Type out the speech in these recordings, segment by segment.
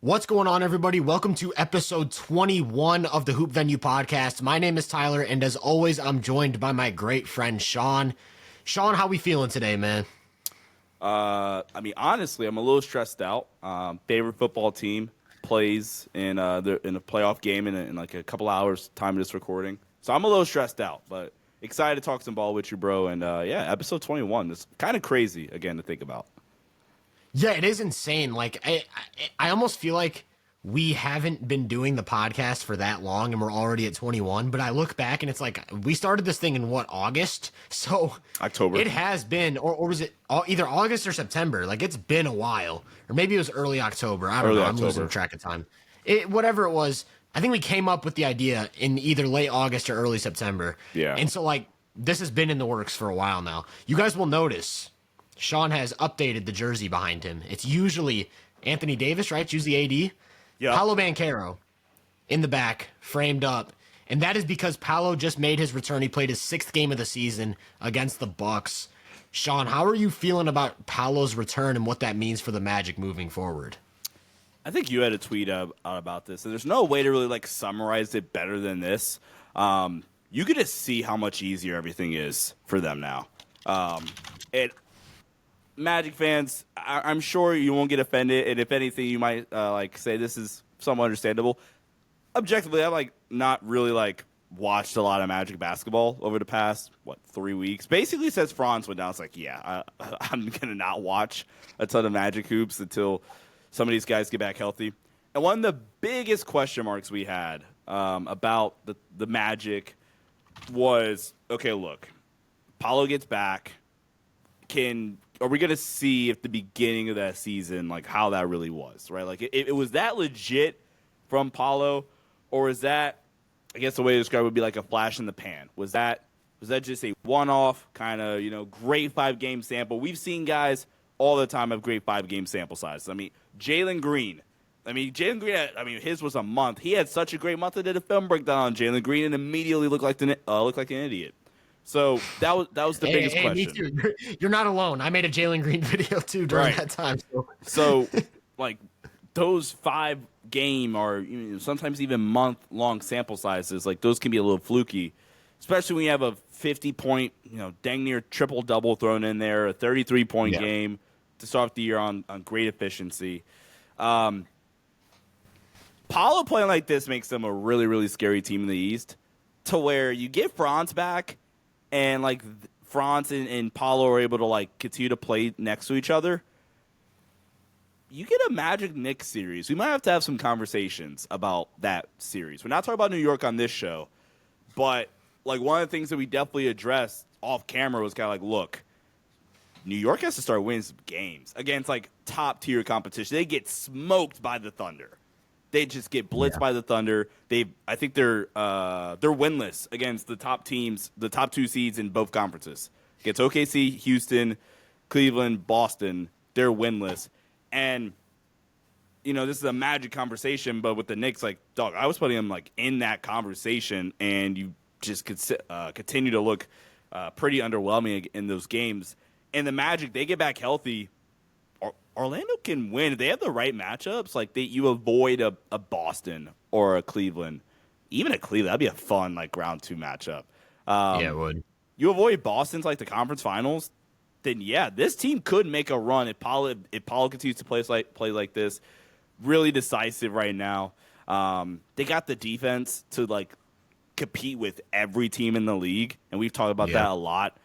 What's going on, everybody? Welcome to episode 21 of the Hoop Venue podcast. My name is Tyler, and as always, I'm joined by my great friend, Sean. Sean, how we feeling today, man? Honestly, I'm a little stressed out. Favorite football team plays in a playoff game in like a couple hours time of this recording. So I'm a little stressed out, but excited to talk some ball with you, bro. And episode 21. It's kind of crazy, again, to think about. Yeah, it is insane. Like, I almost feel like we haven't been doing the podcast for that long and we're already at 21. But I look back and it's like we started this thing in August? So October. It has been, or was it either August or September? Like, it's been a while. Or maybe it was early October. I don't know. I'm losing track of time. Whatever it was, I think we came up with the idea in either late August or early September. Yeah. And so, like, this has been in the works for a while now. You guys will notice Sean has updated the jersey behind him. It's usually Anthony Davis, right? It's usually AD. Yeah. Paolo Banchero in the back, framed up. And that is because Paolo just made his return. He played his 6th game of the season against the Bucks. Sean, how are you feeling about Paolo's return and what that means for the Magic moving forward? I think you had a tweet out about this, and there's no way to really summarize it better than this. You could just see how much easier everything is for them now. Magic fans, I'm sure you won't get offended, and if anything, you might say this is somewhat understandable. Objectively, I've not really watched a lot of Magic basketball over the past 3 weeks. Basically, since Franz went down, it's I'm gonna not watch a ton of Magic hoops until some of these guys get back healthy. And one of the biggest question marks we had about the Magic was, okay, look, Paolo gets back. Are we going to see at the beginning of that season, how that really was, right? It was that legit from Paolo, or is that, I guess the way to describe it would be like a flash in the pan? Was that just a one-off kind of, great 5-game sample? We've seen guys all the time have great 5-game sample sizes. Jalen Green. His was a month. He had such a great month. I did a film breakdown on Jalen Green and immediately looked like an idiot. So that was the biggest question. Me too. You're not alone. I made a Jalen Green video too during that time. So those 5-game or sometimes even month-long sample sizes, those can be a little fluky, especially when you have a 50-point, dang near triple-double thrown in there, a 33-point game to start off the year on great efficiency. Paolo playing like this makes them a really, really scary team in the East, to where you get Franz back, and Franz and Paolo are able to continue to play next to each other. You get a Magic Knicks series. We might have to have some conversations about that series. We're not talking about New York on this show, but one of the things that we definitely addressed off camera was kind of look, New York has to start winning some games against top tier competition. They get smoked by the Thunder. They just get blitzed by the Thunder. I think they're winless against the top teams, the top 2 seeds in both conferences. Against OKC, Houston, Cleveland, Boston, they're winless. And this is a Magic conversation, but with the Knicks, dog, I was putting them in that conversation, and you just could continue to look pretty underwhelming in those games. And the Magic, they get back healthy. Orlando can win if they have the right matchups. You avoid a Boston or a Cleveland, even a Cleveland. That'd be a fun round 2 matchup. It would. You avoid Boston's the conference finals, then this team could make a run if Paolo continues to play like this. Really decisive right now. They got the defense to compete with every team in the league, and we've talked about that a lot.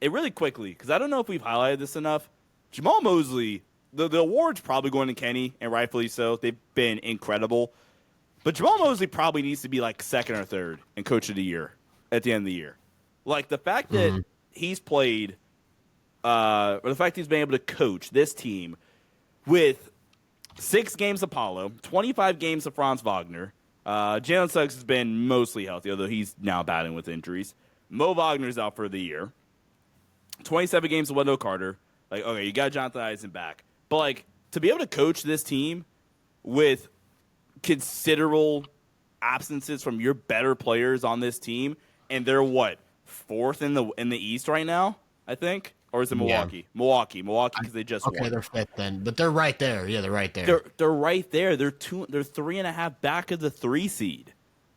It really quickly, because I don't know if we've highlighted this enough. Jamal Mosley, the award's probably going to Kenny, and rightfully so. They've been incredible. But Jamal Mosley probably needs to be 2nd or 3rd in Coach of the Year at the end of the year. The fact that he's played, or the fact he's been able to coach this team with 6 games of Paolo, 25 games of Franz Wagner. Jalen Suggs has been mostly healthy, although he's now battling with injuries. Mo Wagner's out for the year. 27 games of Wendell Carter. Okay, you got Jonathan Eisen back. But, to be able to coach this team with considerable absences from your better players on this team, and they're, 4th in the East right now, I think? Or is it Yeah. Milwaukee? Milwaukee, because they just Okay, won. they're fifth then, but they're right there. Yeah, they're right there. They're right there. They're 3.5 back of the 3 seed.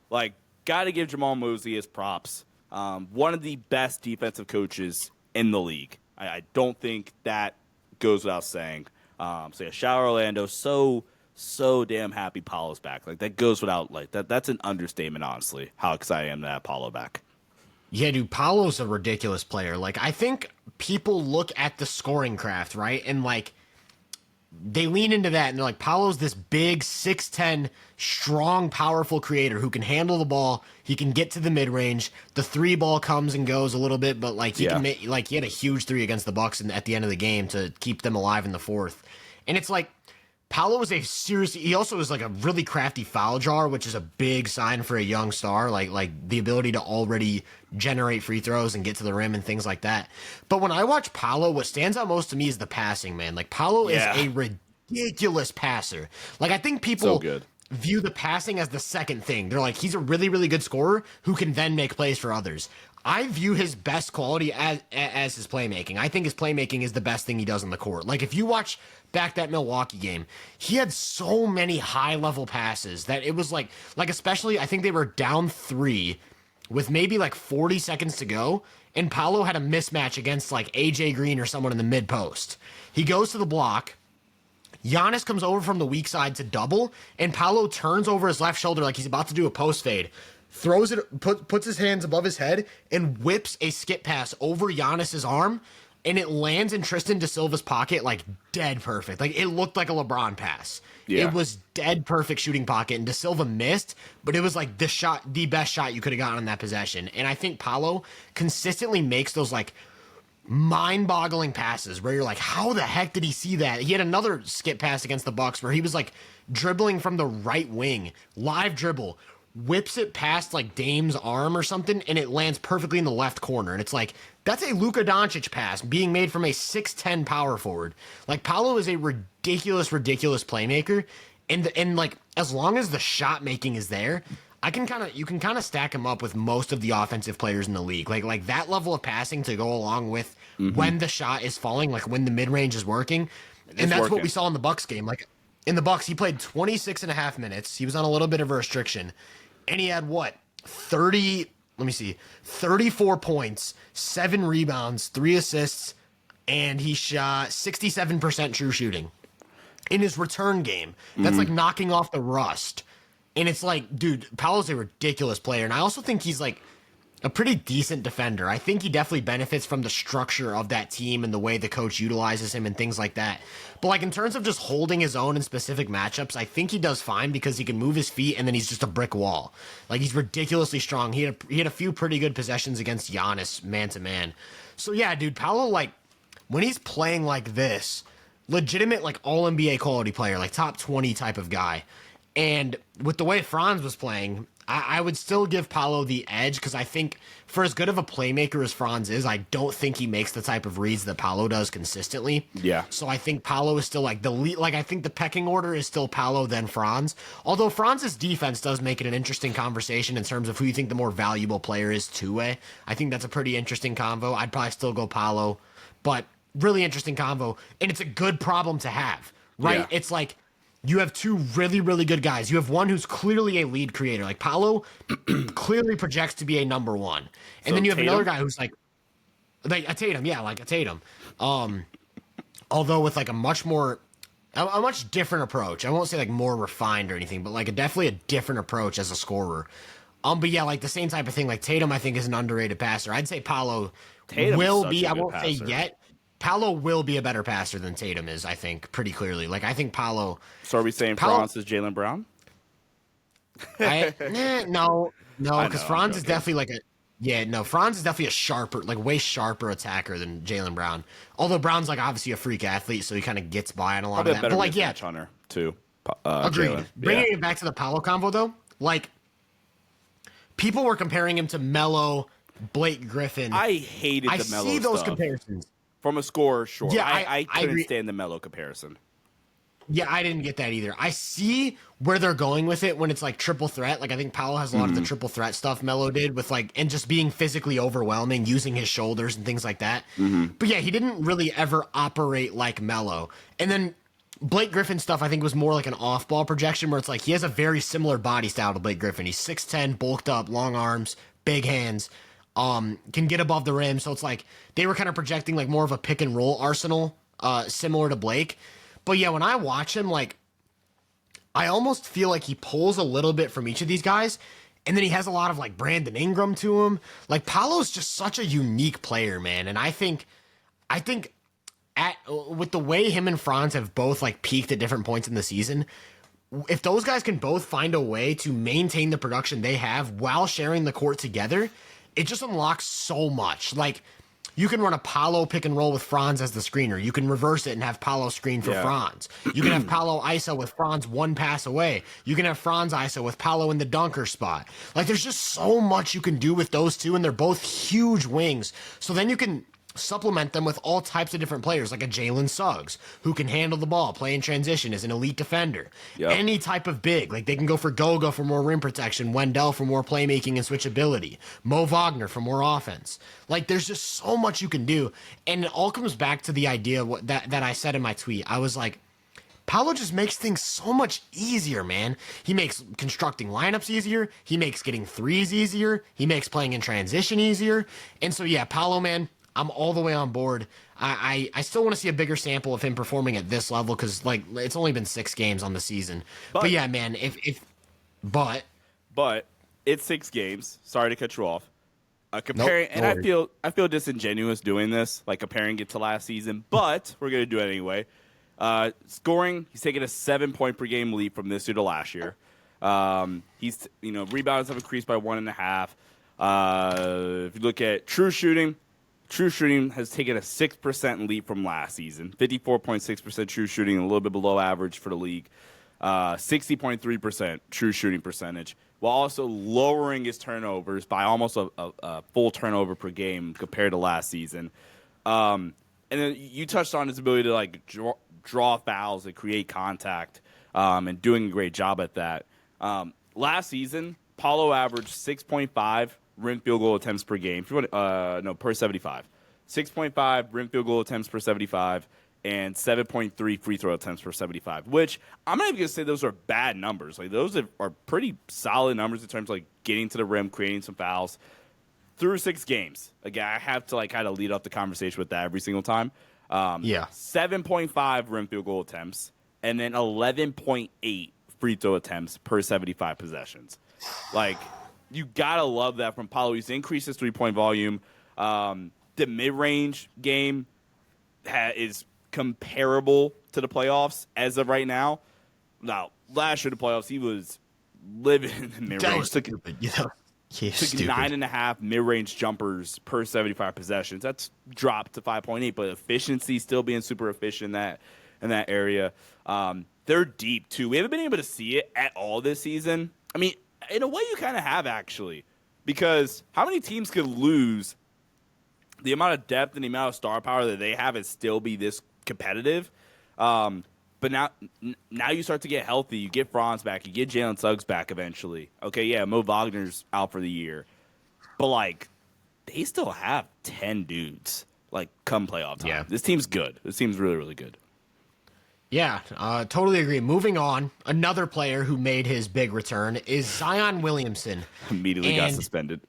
Like, got to give Jamal Mosley his props. One of the best defensive coaches in the league. I don't think that goes without saying. So yeah, shout out Orlando. So damn happy Paolo's back. Like, that goes without, like, that's an understatement, honestly, how excited I am to have Paolo back. Yeah, dude, Paolo's a ridiculous player. Like, I think people look at the scoring craft, right? And, like, they lean into that, and they're like, Paolo's this big, 6'10", strong, powerful creator who can handle the ball. He can get to the mid-range. The 3 ball comes and goes a little bit, but, like, he can make, like, he had a huge 3 against the Bucks at the end of the game to keep them alive in the fourth. And it's like, Paolo is he also is like a really crafty foul drawer, which is a big sign for a young star, like the ability to already generate free throws and get to the rim and things like that. But when I watch Paolo, what stands out most to me is the passing, man. Like, Paolo is a ridiculous passer. Like, I think people view the passing as the second thing. They're like, he's a really, really good scorer who can then make plays for others. I view his best quality as his playmaking. I think his playmaking is the best thing he does on the court. Like, if you watch back that Milwaukee game, he had so many high-level passes that it was like especially, I think they were down 3 with maybe like 40 seconds to go, and Paolo had a mismatch against like AJ Green or someone in the mid-post. He goes to the block. Giannis comes over from the weak side to double, and Paolo turns over his left shoulder like he's about to do a post fade. Throws it, puts his hands above his head, and whips a skip pass over Giannis's arm, and it lands in Tristan da Silva's pocket like dead perfect. Like, it looked like a LeBron pass. Yeah. It was dead perfect shooting pocket, and da Silva missed, but it was like the best shot you could have gotten on that possession. And I think Paolo consistently makes those like mind-boggling passes where you're like, how the heck did he see that? He had another skip pass against the Bucks where he was like dribbling from the right wing, live dribble, whips it past like Dame's arm or something, and it lands perfectly in the left corner. And it's like, that's a Luka Doncic pass being made from a 6'10" power forward. Like, Paolo is a ridiculous playmaker, and like, as long as the shot making is there, you can kind of stack him up with most of the offensive players in the league. Like that level of passing to go along with when the shot is falling, like when the mid range is working, and that's what we saw in the Bucks game. Like, in the Bucks, he played 26 and a half minutes. He was on a little bit of a restriction. And he had 34 points, 7 rebounds, 3 assists, and he shot 67% true shooting in his return game. That's like knocking off the rust. And it's like, dude, Paolo's a ridiculous player. And I also think he's like a pretty decent defender. I think he definitely benefits from the structure of that team and the way the coach utilizes him and things like that. But like, in terms of just holding his own in specific matchups, I think he does fine because he can move his feet, and then he's just a brick wall. Like, he's ridiculously strong. He had a few pretty good possessions against Giannis man to man. So yeah, dude, Paolo, like, when he's playing like this, legitimate like all NBA quality player, like top 20 type of guy. And with the way Franz was playing, I would still give Paolo the edge, because I think for as good of a playmaker as Franz is, I don't think he makes the type of reads that Paolo does consistently. Yeah. So I think Paolo is still like the lead. Like, I think the pecking order is still Paolo, then Franz. Although Franz's defense does make it an interesting conversation in terms of who you think the more valuable player is two-way. I think that's a pretty interesting convo. I'd probably still go Paolo, but really interesting convo. And it's a good problem to have, right? Yeah. It's like, you have 2 really, really good guys. You have one who's clearly a lead creator. Like, Paolo clearly projects to be a number 1. And so then you have another guy who's like a Tatum. Yeah, like a Tatum. Although with like a much different approach. I won't say like more refined or anything, but like definitely a different approach as a scorer. But yeah, like the same type of thing. Like, Tatum, I think, is an underrated passer. I'd say Paolo will be, I won't say yet, Paolo will be a better passer than Tatum is, I think, pretty clearly. Like, I think Paolo... So are we saying Franz is Jaylen Brown? No, because Franz is definitely like a... Yeah, no, Franz is definitely a sharper, like way sharper attacker than Jaylen Brown. Although Brown's like obviously a freak athlete, so he kind of gets by on a lot of that. But like, yeah, Hunter too. Agreed. Jaylen. Bringing it back to the Paolo convo though, like, people were comparing him to Melo, Blake Griffin. I hated the Melo. I see those comparisons. From a scorer, sure. Yeah, I couldn't stand the Melo comparison. Yeah, I didn't get that either. I see where they're going with it when it's like triple threat. Like I think Paolo has a lot of the triple threat stuff Melo did with like and just being physically overwhelming, using his shoulders and things like that. But yeah, he didn't really ever operate like Melo. And then Blake Griffin stuff I think was more like an off-ball projection where it's like he has a very similar body style to Blake Griffin. He's 6'10", bulked up, long arms, big hands, can get above the rim. So it's like they were kind of projecting like more of a pick and roll arsenal, similar to Blake. But yeah, when I watch him, like, I almost feel like he pulls a little bit from each of these guys, and then he has a lot of like Brandon Ingram to him. Like Paolo's just such a unique player, man. And I think at with the way him and Franz have both like peaked at different points in the season, if those guys can both find a way to maintain the production they have while sharing the court together, it just unlocks so much. Like you can run a Paolo pick and roll with Franz as the screener. You can reverse it and have Paolo screen for Franz. You can have Paolo ISO with Franz one pass away. You can have Franz ISO with Paolo in the dunker spot. Like there's just so much you can do with those two, and they're both huge wings. So then you can supplement them with all types of different players, like a Jalen Suggs, who can handle the ball, play in transition, is an elite defender. Yep. Any type of big. Like they can go for Goga for more rim protection, Wendell for more playmaking and switchability, Mo Wagner for more offense. Like there's just so much you can do. And it all comes back to the idea that I said in my tweet. I was like, Paolo just makes things so much easier, man. He makes constructing lineups easier. He makes getting threes easier. He makes playing in transition easier. And so, yeah, Paolo, man, I'm all the way on board. I still want to see a bigger sample of him performing at this level because, like, it's only been 6 games on the season. But yeah, man, but it's 6 games. Sorry to cut you off. Comparing, and I feel disingenuous doing this, like comparing it to last season, but we're gonna do it anyway. Scoring, he's taking a 7-point per game lead from this year to last year. He's rebounds have increased by 1.5. If you look at true shooting has taken a 6% leap from last season. 54.6% true shooting, a little bit below average for the league. 60.3% true shooting percentage, while also lowering his turnovers by almost a full turnover per game compared to last season. And then you touched on his ability to like draw fouls and create contact, and doing a great job at that. Last season, Paolo averaged 6.5 rim field goal attempts per game. Per 75. 6.5 rim field goal attempts per 75 and 7.3 free throw attempts per 75, which I'm not even going to say those are bad numbers. Like those are pretty solid numbers in terms of like getting to the rim, creating some fouls through 6 games. Again, I have to like kind of lead up the conversation with that every single time. 7.5 rim field goal attempts and then 11.8 free throw attempts per 75 possessions. Like, you gotta love that from Paolo. He's increased his 3-point volume. The mid-range game is comparable to the playoffs as of right now. Now, last year the playoffs, he was living in the mid-range. Took 9.5 mid-range jumpers per 75 possessions. That's dropped to 5.8, but efficiency still being super efficient in that area. They're deep too. We haven't been able to see it at all this season. I mean, in a way, you kind of have, actually, because how many teams could lose the amount of depth and the amount of star power that they have and still be this competitive? But now you start to get healthy. You get Franz back. You get Jalen Suggs back eventually. Okay, yeah, Mo Wagner's out for the year. But, like, they still have 10 dudes, like, come playoff time. Yeah. This team's good. This team's really, really good. Yeah, totally agree. Moving on, another player who made his big return is Zion Williamson. Immediately got suspended.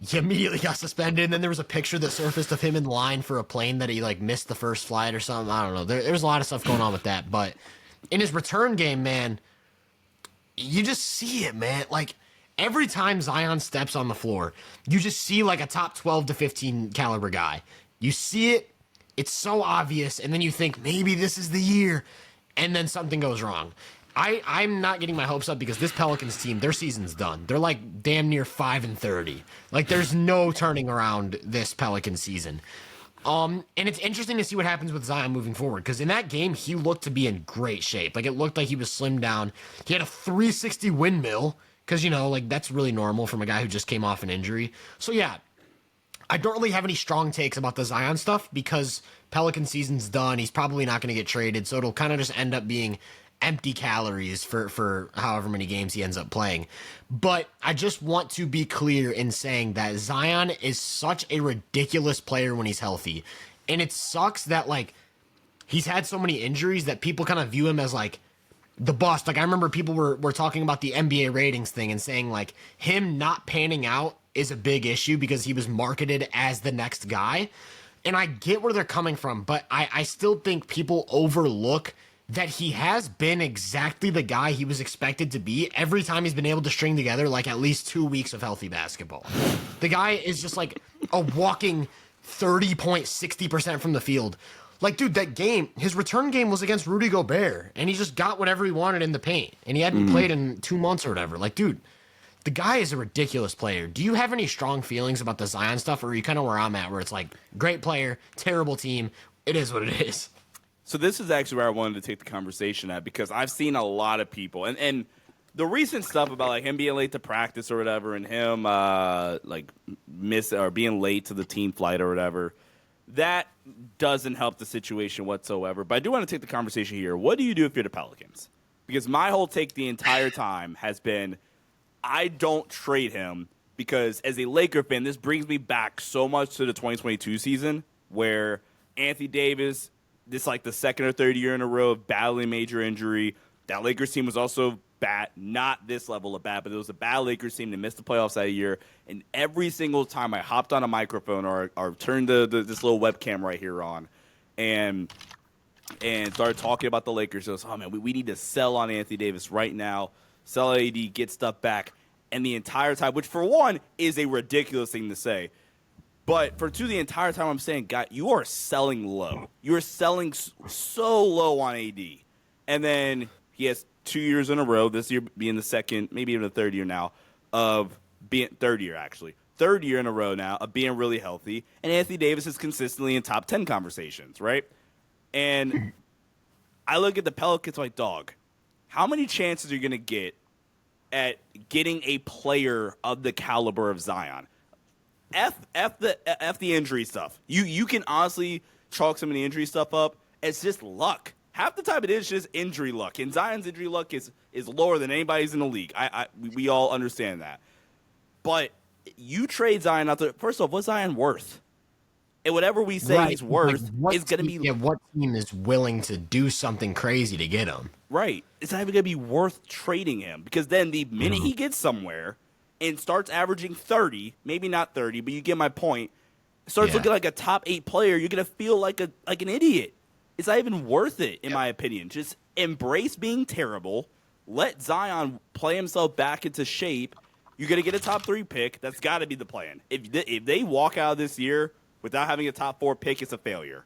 He immediately got suspended, and then there was a picture that surfaced of him in line for a plane that he like missed the first flight or something. I don't know. There's a lot of stuff going on with that. But in his return game, man, you just see it, man. Like, every time Zion steps on the floor, you just see like a top 12 to 15 caliber guy. You see it. It's so obvious, and then you think, maybe this is the year, and then something goes wrong. I'm not getting my hopes up because this Pelicans team, their season's done. They're like damn near 5-30. Like, there's no turning around this Pelican season. And it's interesting to see what happens with Zion moving forward, because in that game, he looked to be in great shape. Like, it looked like he was slimmed down. He had a 360 windmill, because, like, that's really normal from a guy who just came off an injury. So, yeah. I don't really have any strong takes about the Zion stuff because Pelican season's done. He's probably not going to get traded, so it'll kind of just end up being empty calories for however many games he ends up playing. But I just want to be clear in saying that Zion is such a ridiculous player when he's healthy. And it sucks that, like, he's had so many injuries that people kind of view him as, like, the bust. Like, I remember people were talking about the NBA ratings thing and saying, like, him not panning out is a big issue because he was marketed as the next guy. And I get where they're coming from, but I still think people overlook that he has been exactly the guy he was expected to be every time he's been able to string together like at least 2 weeks of healthy basketball. The guy is just like a walking 30.60% from the field. Like, dude, that game, his return game was against Rudy Gobert, and he just got whatever he wanted in the paint, and he hadn't played in 2 months or whatever. Like, dude, the guy is a ridiculous player. Do you have any strong feelings about the Zion stuff, or are you kind of where I'm at, where it's like, great player, terrible team, it is what it is? So this is actually where I wanted to take the conversation at, because I've seen a lot of people, and the recent stuff about like him being late to practice or whatever, and him like miss or being late to the team flight or whatever, that doesn't help the situation whatsoever. But I do want to take the conversation here. What do you do if you're the Pelicans? Because my whole take the entire time has been, I don't trade him, because as a Laker fan, this brings me back so much to the 2022 season where Anthony Davis, this like the second or third year in a row of battling major injury. That Lakers team was also bad, not this level of bad, but it was a bad Lakers team that missed the playoffs that year. And every single time I hopped on a microphone or turned this little webcam right here on and started talking about the Lakers, I was, oh man, we need to sell on Anthony Davis right now, sell AD, get stuff back. And the entire time, which for one is a ridiculous thing to say, but for two, the entire time I'm saying, God, you are selling low. You are selling so low on AD. And then he has 2 years in a row, this year being the second, maybe even the third year now, of being third year in a row now of being really healthy. And Anthony Davis is consistently in top 10 conversations, right? And I look at the Pelicans like, dog, how many chances are you going to get at getting a player of the caliber of Zion? F the injury stuff. You can honestly chalk some of the injury stuff up. It's just luck. Half the time it is just injury luck. And Zion's injury luck is lower than anybody's in the league. We all understand that. But you trade Zion out there. First off, what's Zion worth? And whatever we say he's worth is going to be... Yeah, what team is willing to do something crazy to get him? Right. It's not even going to be worth trading him. Because then the minute he gets somewhere and starts averaging 30, maybe not 30, but you get my point, starts looking like a top 8 player, you're going to feel like an idiot. It's not even worth it, in my opinion. Just embrace being terrible. Let Zion play himself back into shape. You're going to get a top 3 pick. That's got to be the plan. If they walk out of this year without having a top 4 pick, it's a failure.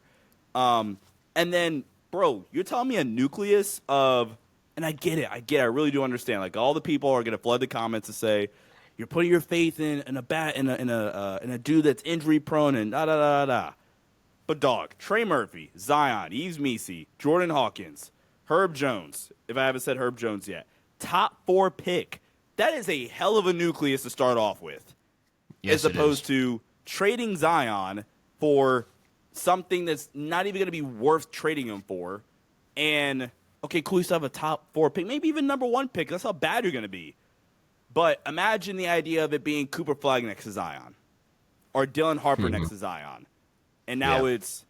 And then, bro, you're telling me a nucleus of, and I get it. I really do understand. Like, all the people are going to flood the comments to say, you're putting your faith in a dude that's injury prone and da da da da. But dog, Trey Murphy, Zion, Yves Missi, Jordan Hawkins, Herb Jones, if I haven't said Herb Jones yet, top 4 pick. That is a hell of a nucleus to start off with. Yes, as opposed to trading Zion for something that's not even going to be worth trading him for. And, okay, cool, you still have a top 4 pick, maybe even number 1 pick. That's how bad you're going to be. But imagine the idea of it being Cooper Flag next to Zion or Dylan Harper next to Zion. And now it's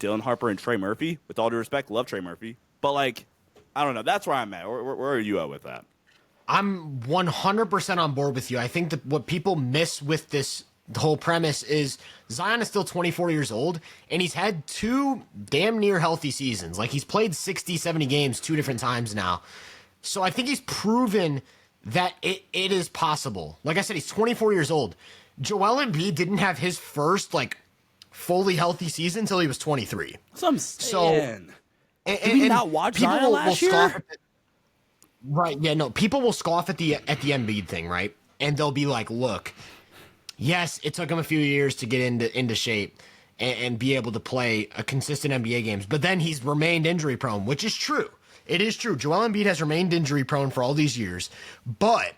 Dylan Harper and Trey Murphy. With all due respect, love Trey Murphy. But, like, I don't know. That's where I'm at. Where are you at with that? I'm 100% on board with you. I think that what people miss with this whole premise is Zion is still 24 years old, and he's had 2 damn near healthy seasons. Like, he's played 60, 70 games 2 different times now. So I think he's proven that it is possible. Like I said, he's 24 years old. Joel Embiid didn't have his first, like, fully healthy season until he was 23. That's what I'm saying. Did we not watch people Zion last year? Right, yeah, no. People will scoff at the Embiid thing, right? And they'll be like, look, yes, it took him a few years to get into shape and be able to play a consistent NBA games, but then he's remained injury prone, which is true. It is true. Joel Embiid has remained injury prone for all these years, but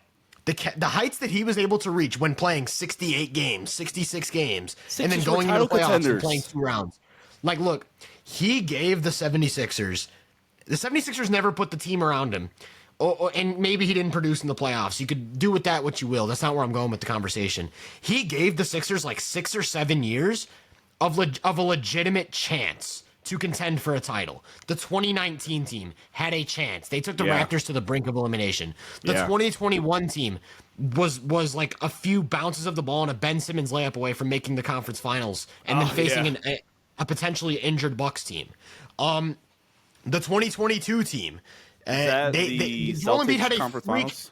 the heights that he was able to reach when playing 68 games, 66 games, and then Sixers going were into the title playoffs and contenders. playing 2 rounds. Like, look, he gave the 76ers. The 76ers never put the team around him. And maybe he didn't produce in the playoffs. You could do with that what you will. That's not where I'm going with the conversation. He gave the Sixers like 6 or 7 years of a legitimate chance to contend for a title. The 2019 team had a chance. They took the Raptors to the brink of elimination. The 2021 team was like a few bounces of the ball and a Ben Simmons layup away from making the conference finals and then facing a potentially injured Bucks team. The 2022 team, Joel Embiid had a conference freak. finals?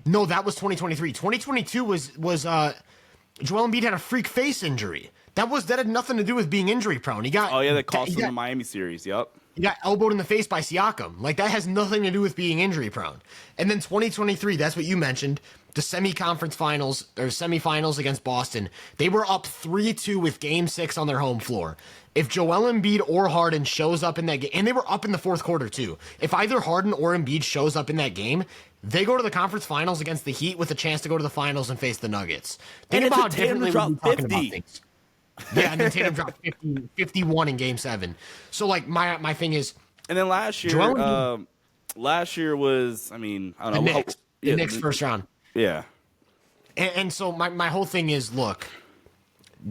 No, that was 2023. 2022 was Joel Embiid had a freak face injury. That had nothing to do with being injury prone. He got that cost him the Miami series. Yep. He got elbowed in the face by Siakam. Like, that has nothing to do with being injury prone. And then 2023, that's what you mentioned, the semifinals against Boston. They were up 3-2 with Game 6 on their home floor. If Joel Embiid or Harden shows up in that game, and they were up in the fourth quarter too. If either Harden or Embiid shows up in that game, they go to the conference finals against the Heat with a chance to go to the finals and face the Nuggets. Think about how differently we're talking about things. Yeah, and then Tatum dropped 51 in Game 7. So, like, my thing is... And then last year was, I don't know. The Knicks first round. Yeah. And so my whole thing is, look,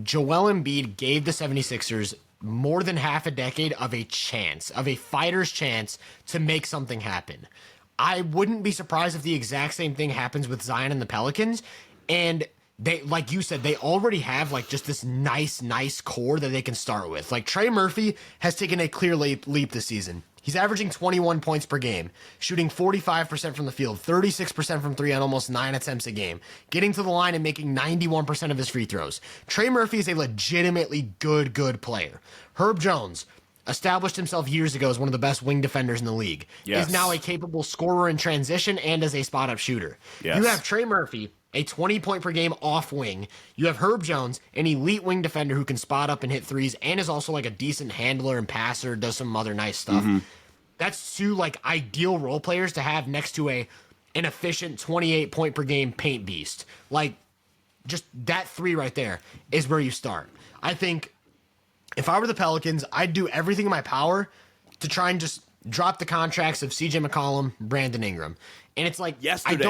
Joel Embiid gave the 76ers more than half a decade of a chance, of a fighter's chance to make something happen. I wouldn't be surprised if the exact same thing happens with Zion and the Pelicans. And they, like you said, they already have like just this nice core that they can start with. Like, Trey Murphy has taken a clear leap this season. He's averaging 21 points per game, shooting 45% from the field, 36% from 3 on almost 9 attempts a game, getting to the line and making 91% of his free throws. Trey Murphy is a legitimately good player. Herb Jones established himself years ago as one of the best wing defenders in the league. Yes. Is now a capable scorer in transition and as a spot-up shooter. Yes. You have Trey Murphy, a 20-point-per-game off wing. You have Herb Jones, an elite wing defender who can spot up and hit threes and is also like a decent handler and passer, does some other nice stuff. Mm-hmm. That's 2 like ideal role players to have next to an efficient 28-point-per-game paint beast. Like, just that 3 right there is where you start. I think if I were the Pelicans, I'd do everything in my power to try and just drop the contracts of CJ McCollum, Brandon Ingram. And it's like, yesterday. I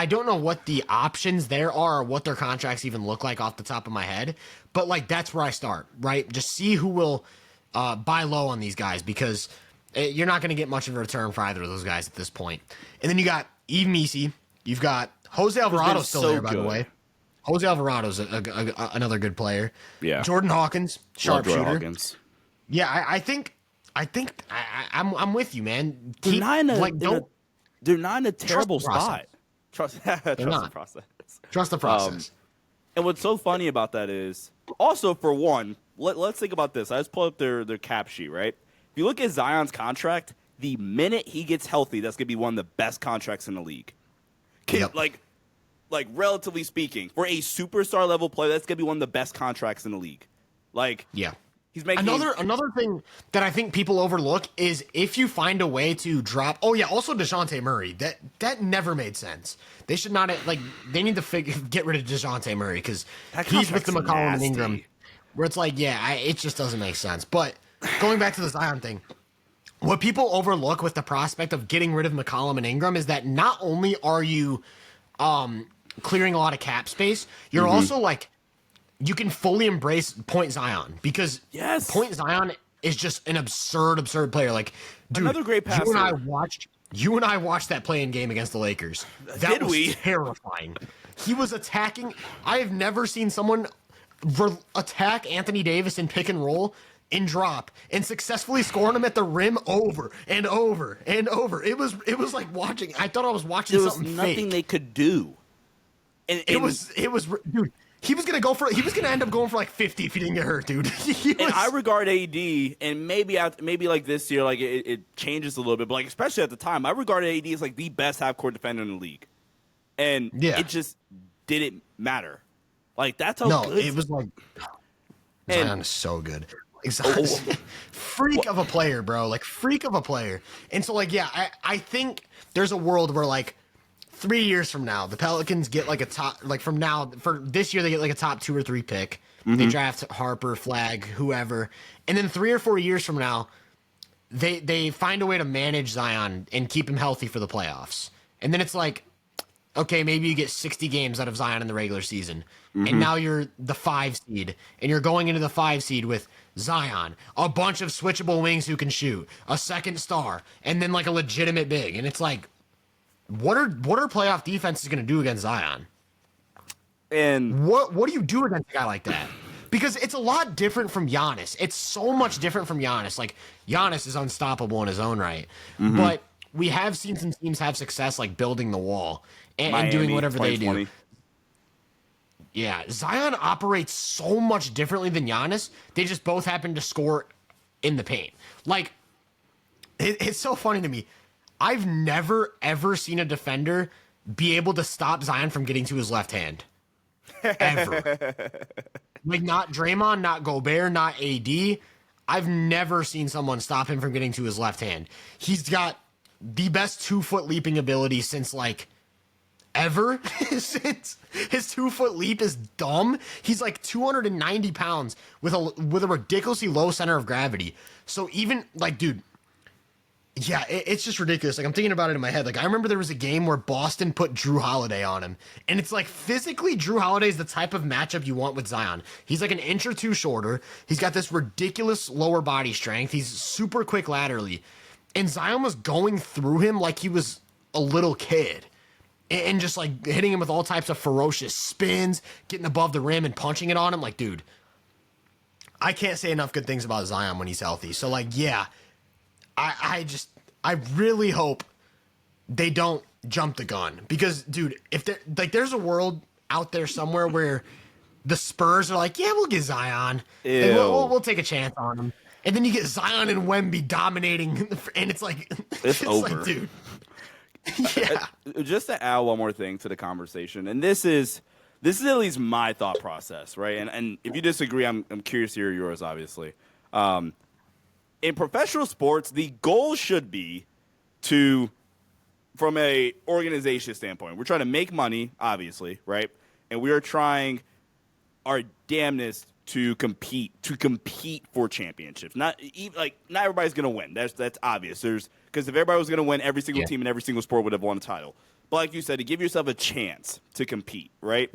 don't know what the options there are or what their contracts even look like off the top of my head. But, like, that's where I start, right? Just see who will buy low on these guys, because you're not going to get much of a return for either of those guys at this point. And then you got Yves Missi. You've got Jose Alvarado still there, by the way. Jose Alvarado's another good player. Yeah. Jordan Hawkins, sharpshooter. Hawkins. Yeah, I think I'm with you, man. They're not in a terrible spot. Trust the process. Trust the process. And what's so funny about that is, also, for one, let's think about this. I just pulled up their cap sheet, right? If you look at Zion's contract, the minute he gets healthy, that's going to be one of the best contracts in the league. Yep. Like, relatively speaking, for a superstar level player, that's going to be one of the best contracts in the league. Like, yeah. He's making another thing that I think people overlook is if you find a way to drop. Oh yeah, also DeJounte Murray. That never made sense. They should not they need to get rid of DeJounte Murray because he's with the McCollum and Ingram, where it's like, it just doesn't make sense. But going back to the Zion thing, what people overlook with the prospect of getting rid of McCollum and Ingram is that not only are you clearing a lot of cap space, you're also like, you can fully embrace Point Zion, because Point Zion is just an absurd player. Like, dude, another great passer. You and I watched that playing game against the Lakers. That was terrifying. He was attacking. I have never seen someone attack Anthony Davis in pick and roll and drop and successfully scoring him at the rim over and over and over. It was like watching. I thought I was watching something fake. There was nothing they could do. And it was, dude. He was gonna end up going for like 50 if he didn't get hurt, dude. And I regard AD, and maybe like this year, like it changes a little bit, but like especially at the time, I regarded AD as like the best half-court defender in the league, and it just didn't matter. Like, that's how good it was. Like, Zion is so good. Freak of a player, bro. Like, freak of a player. And so, like, I think there's a world where, like, 3 years from now, the Pelicans get like a top, like from now, for this year, they get like a top 2 or 3 pick. They draft Harper, Flag, whoever. And then 3 or 4 years from now, they find a way to manage Zion and keep him healthy for the playoffs. And then it's like, okay, maybe you get 60 games out of Zion in the regular season. And now you're the 5 seed. And you're going into the 5 seed with Zion, a bunch of switchable wings who can shoot, a second star, and then like a legitimate big. And it's like, what are playoff defenses going to do against Zion? And what do you do against a guy like that? Because it's a lot different from Giannis. It's so much different from Giannis. Like, Giannis is unstoppable in his own right. But we have seen some teams have success, like building the wall and doing whatever they do. Yeah, Zion operates so much differently than Giannis. They just both happen to score in the paint. Like, it's so funny to me. I've never, ever seen a defender be able to stop Zion from getting to his left hand. Ever. Like, not Draymond, not Gobert, not AD. I've never seen someone stop him from getting to his left hand. He's got the best 2-foot leaping ability since, like, ever. Since his 2-foot leap is dumb. He's like 290 pounds with a ridiculously low center of gravity. So even, like, dude, yeah, it's just ridiculous. Like, I'm thinking about it in my head. Like, I remember there was a game where Boston put Drew Holiday on him. And it's like, physically, Drew Holiday is the type of matchup you want with Zion. He's like an inch or two shorter. He's got this ridiculous lower body strength. He's super quick laterally. And Zion was going through him like he was a little kid. And just, like, hitting him with all types of ferocious spins, getting above the rim and punching it on him. Like, dude, I can't say enough good things about Zion when he's healthy. So, like, yeah, I really hope they don't jump the gun. Because, dude, if there's a world out there somewhere where the Spurs are like, yeah, we'll get Zion. Like, we'll take a chance on him. And then you get Zion and Wemby dominating, and it's like, it's over. Like, dude. Yeah. Just to add one more thing to the conversation, and this is at least my thought process, right? And if you disagree, I'm curious to hear yours, obviously. In professional sports, the goal should be to, from a organization standpoint, we're trying to make money, obviously, right? And we are trying our damnedest to compete for championships. Not everybody's going to win. That's obvious. Because if everybody was going to win, every single team in every single sport would have won a title. But like you said, to give yourself a chance to compete, right?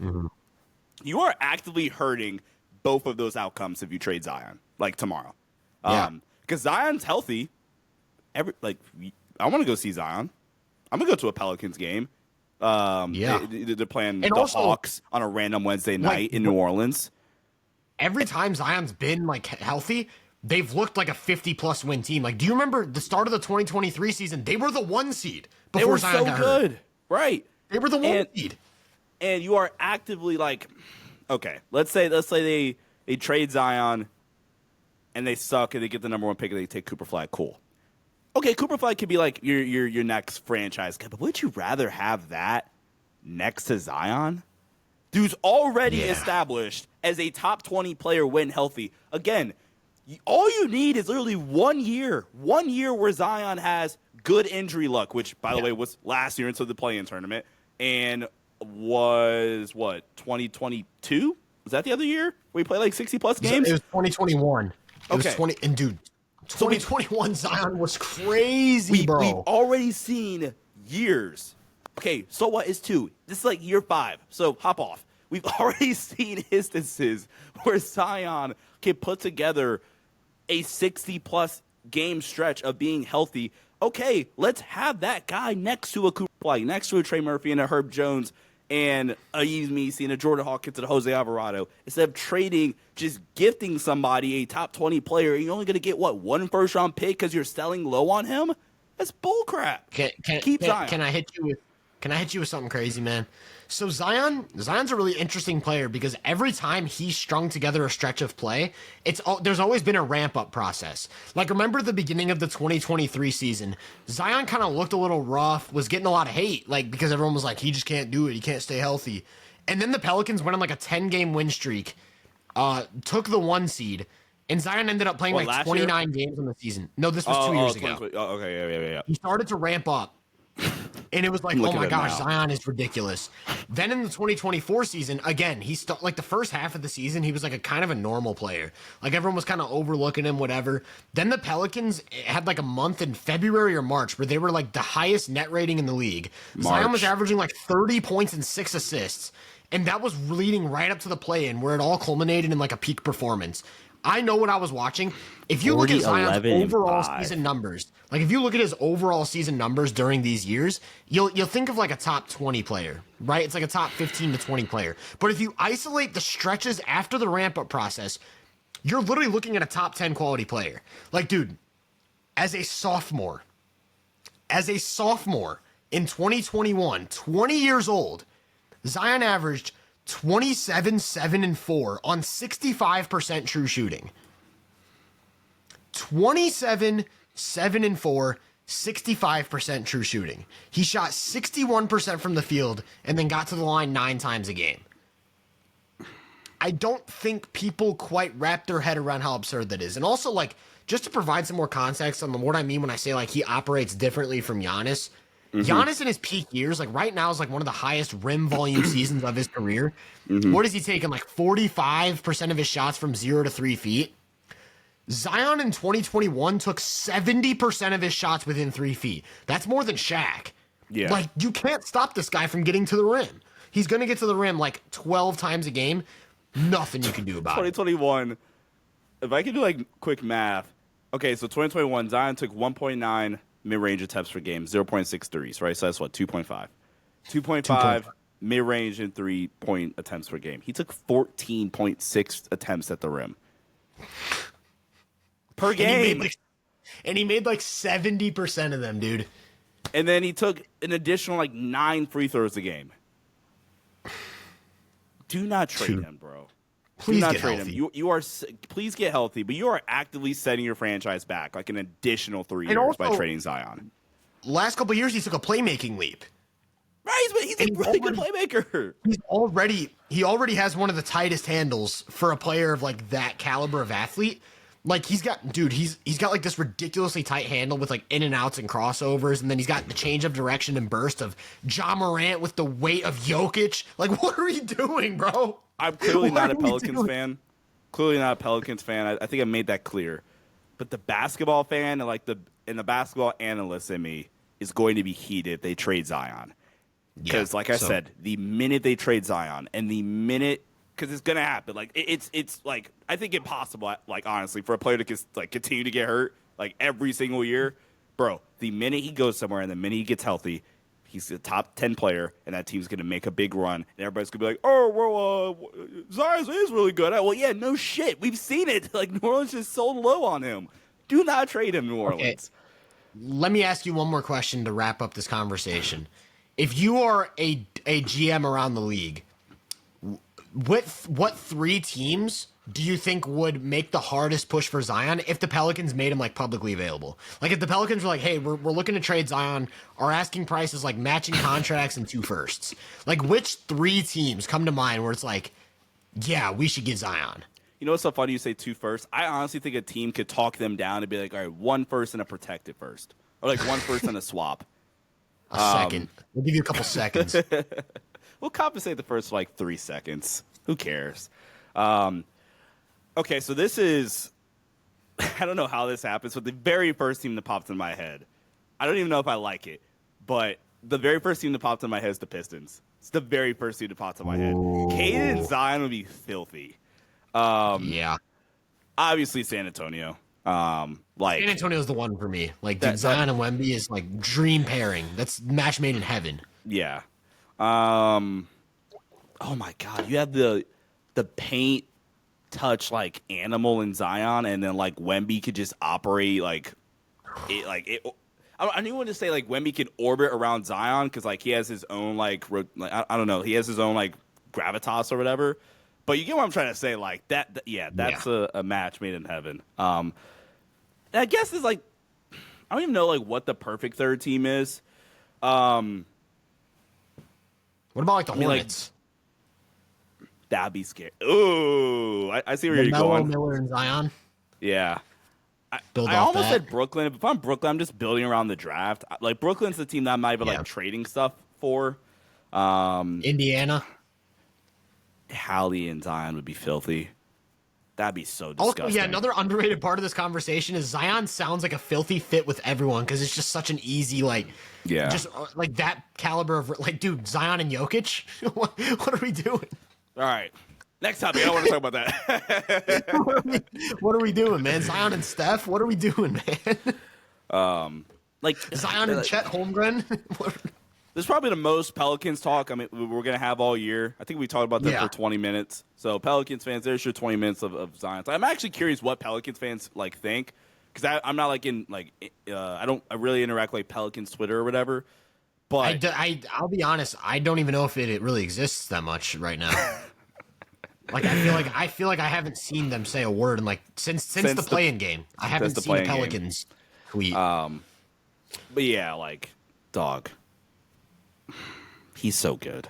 You are actively hurting both of those outcomes if you trade Zion, like tomorrow. Because Zion's healthy. I want to go see Zion. I'm going to go to a Pelicans game. They're playing the Hawks on a random Wednesday night in New Orleans. Every time Zion's been, like, healthy, they've looked like a 50-plus win team. Like, do you remember the start of the 2023 season? They were the 1 seed before Zion got hurt. They were so good. Right. They were the 1 seed. And you are actively, like, okay, let's say they trade Zion and they suck and they get the number 1 pick and they take Cooper Flag. Cool. Okay, Cooper Flag could be like your next franchise guy, but would you rather have that next to Zion? Dude's already established as a top 20 player when healthy. Again, all you need is literally 1 year. 1 year where Zion has good injury luck, which, by the way, was last year into the play-in tournament, and was, 2022? Was that the other year where he played like 60-plus games? It was 2021. Okay. 2021 Zion was crazy, bro. We've already seen years. Okay, so what is 2? This is like year 5, so hop off. We've already seen instances where Zion can put together a 60-plus game stretch of being healthy. Okay, let's have that guy next to a Cooper Flag, next to a Trey Murphy and a Herb Jones and a Yves Missi and a Jordan Hawkins and a Jose Alvarado. Instead of trading, just gifting somebody a top 20 player, and you're only going to get, 1 first-round pick because you're selling low on him? That's bullcrap. Keep Zion. Can I hit you with something crazy, man? So Zion's a really interesting player because every time he's strung together a stretch of play, there's always been a ramp-up process. Like, remember the beginning of the 2023 season? Zion kind of looked a little rough, was getting a lot of hate, like, because everyone was like, he just can't do it, he can't stay healthy. And then the Pelicans went on like a 10-game win streak, took the 1 seed, and Zion ended up playing 29 games in the season. No, this was 2 years ago. Okay, yeah. He started to ramp up. And it was like, I'm oh looking my at it gosh, now. Zion is ridiculous. Then in the 2024 season, again, like the first half of the season, he was like a kind of a normal player. Like everyone was kind of overlooking him, whatever. Then the Pelicans had like a month in February or March where they were like the highest net rating in the league. Zion was March. averaging like 30 points and 6 assists. And that was leading right up to the play-in where it all culminated in like a peak performance. I know what I was watching. If you look 40, at Zion's 11, and overall 5. season numbers, like if you look at his overall season numbers during these years, you'll think of like a top 20 player, right? It's like a top 15 to 20 player. But if you isolate the stretches after the ramp-up process, you're literally looking at a top 10 quality player. Like, dude, as a sophomore in 2021, 20 years old, Zion averaged 27, 7, and 4 on 65% true shooting. 27, 7, and 4, 65% true shooting. He shot 61% from the field and then got to the line 9 times a game. I don't think people quite wrap their head around how absurd that is. And also, like, just to provide some more context on what I mean when I say, like, he operates differently from Giannis. Giannis in his peak years, like right now, is like one of the highest rim volume seasons of his career. What is he taking? Like 45% of his shots from 0 to 3 feet. Zion in 2021 took 70% of his shots within 3 feet. That's more than Shaq. Yeah. Like, you can't stop this guy from getting to the rim. He's going to get to the rim like 12 times a game. Nothing you can do about it. 2021, if I can do like quick math, okay, so 2021, Zion took 1.9 mid-range attempts per game, 0.6 threes, right? So that's what, 2.5. 2.5 mid-range and 3-point attempts per game. He took 14.6 attempts at the rim. Per game. And he made like 70% of them, dude. And then he took an additional like 9 free throws a game. Do not trade him, bro. Please Do not get trade healthy. him. You are please get healthy, but you are actively setting your franchise back like an additional 3 years also, by trading Zion. Last couple of years, he took a playmaking leap. Right, he's a really good playmaker. He already has one of the tightest handles for a player of like that caliber of athlete. Like he's got like this ridiculously tight handle with like in and outs and crossovers, and then he's got the change of direction and burst of Ja Morant with the weight of Jokic. Like, what are you doing, bro? I'm clearly not a Pelicans fan. Clearly not a Pelicans fan. I think I made that clear. But the basketball fan and the basketball analyst in me is going to be heated if they trade Zion. Because, like I said, the minute they trade Zion and the minute, because it's going to happen. Like it's like I think impossible. Like honestly, for a player to like continue to get hurt like every single year, bro. The minute he goes somewhere and the minute he gets healthy, he's the top 10 player, and that team's going to make a big run, and everybody's going to be like, "Oh, well, Zion is really good." Well, yeah, no shit, we've seen it. Like New Orleans is so low on him. Do not trade him, New Orleans. Okay. Let me ask you one more question to wrap up this conversation. If you are a GM around the league, what 3 teams do you think would make the hardest push for Zion if the Pelicans made him like publicly available? Like if the Pelicans were like, "Hey, we're looking to trade Zion. Our asking price is like matching contracts and 2 firsts." Like which 3 teams come to mind where it's like, "Yeah, we should get Zion"? You know what's so funny? You say 2 firsts. I honestly think a team could talk them down and be like, "All right, 1 first and a protected first, or like 1 first and a swap." A second. We'll give you a couple seconds. We'll compensate the first like 3 seconds. Who cares? Okay, so this is I don't know how this happens, but the very first team that popped in my head, I don't even know if I like it, but the very first team that popped in my head is the Pistons. It's the very first team that popped in my head. Caden and Zion would be filthy. Yeah. Obviously San Antonio. San Antonio's the one for me. Like, dude, Zion and Wemby is like dream pairing. That's match made in heaven. Yeah. Oh my God, you have the paint touch like animal in Zion, and then like Wemby could just operate like it. I don't even want to say like Wemby can orbit around Zion because like he has his own like I don't know, he has his own like gravitas or whatever. But you get what I'm trying to say, like that. That's a match made in heaven. And I guess it's like I don't even know like what the perfect third team is. What about like the Hornets? That'd be scary. Ooh, I see where you're going. Miller and Zion. Yeah. build I off almost that. said Brooklyn. If I'm Brooklyn, I'm just building around the draft. Like Brooklyn's the team that I might be like trading stuff for. Indiana. Hallie and Zion would be filthy. That'd be so disgusting. Also, yeah, another underrated part of this conversation is Zion sounds like a filthy fit with everyone because it's just such an easy, like, just like that caliber of, like, dude, Zion and Jokic? What are we doing? All right. Next topic. I don't want to talk about that. What are we doing, man? Zion and Steph? What are we doing, man? Like Zion and Chet Holmgren? This is probably the most Pelicans talk we're going to have all year. I think we talked about that for 20 minutes. So Pelicans fans, there's your 20 minutes of Zion. So I'm actually curious what Pelicans fans like think, because I'm not like in like I really interact like Pelicans Twitter or whatever. But I'll be honest, I don't even know if it really exists that much right now. Like I feel like I haven't seen them say a word in like since the play-in game. I haven't seen the Pelicans tweet. But yeah, like dog. He's so good.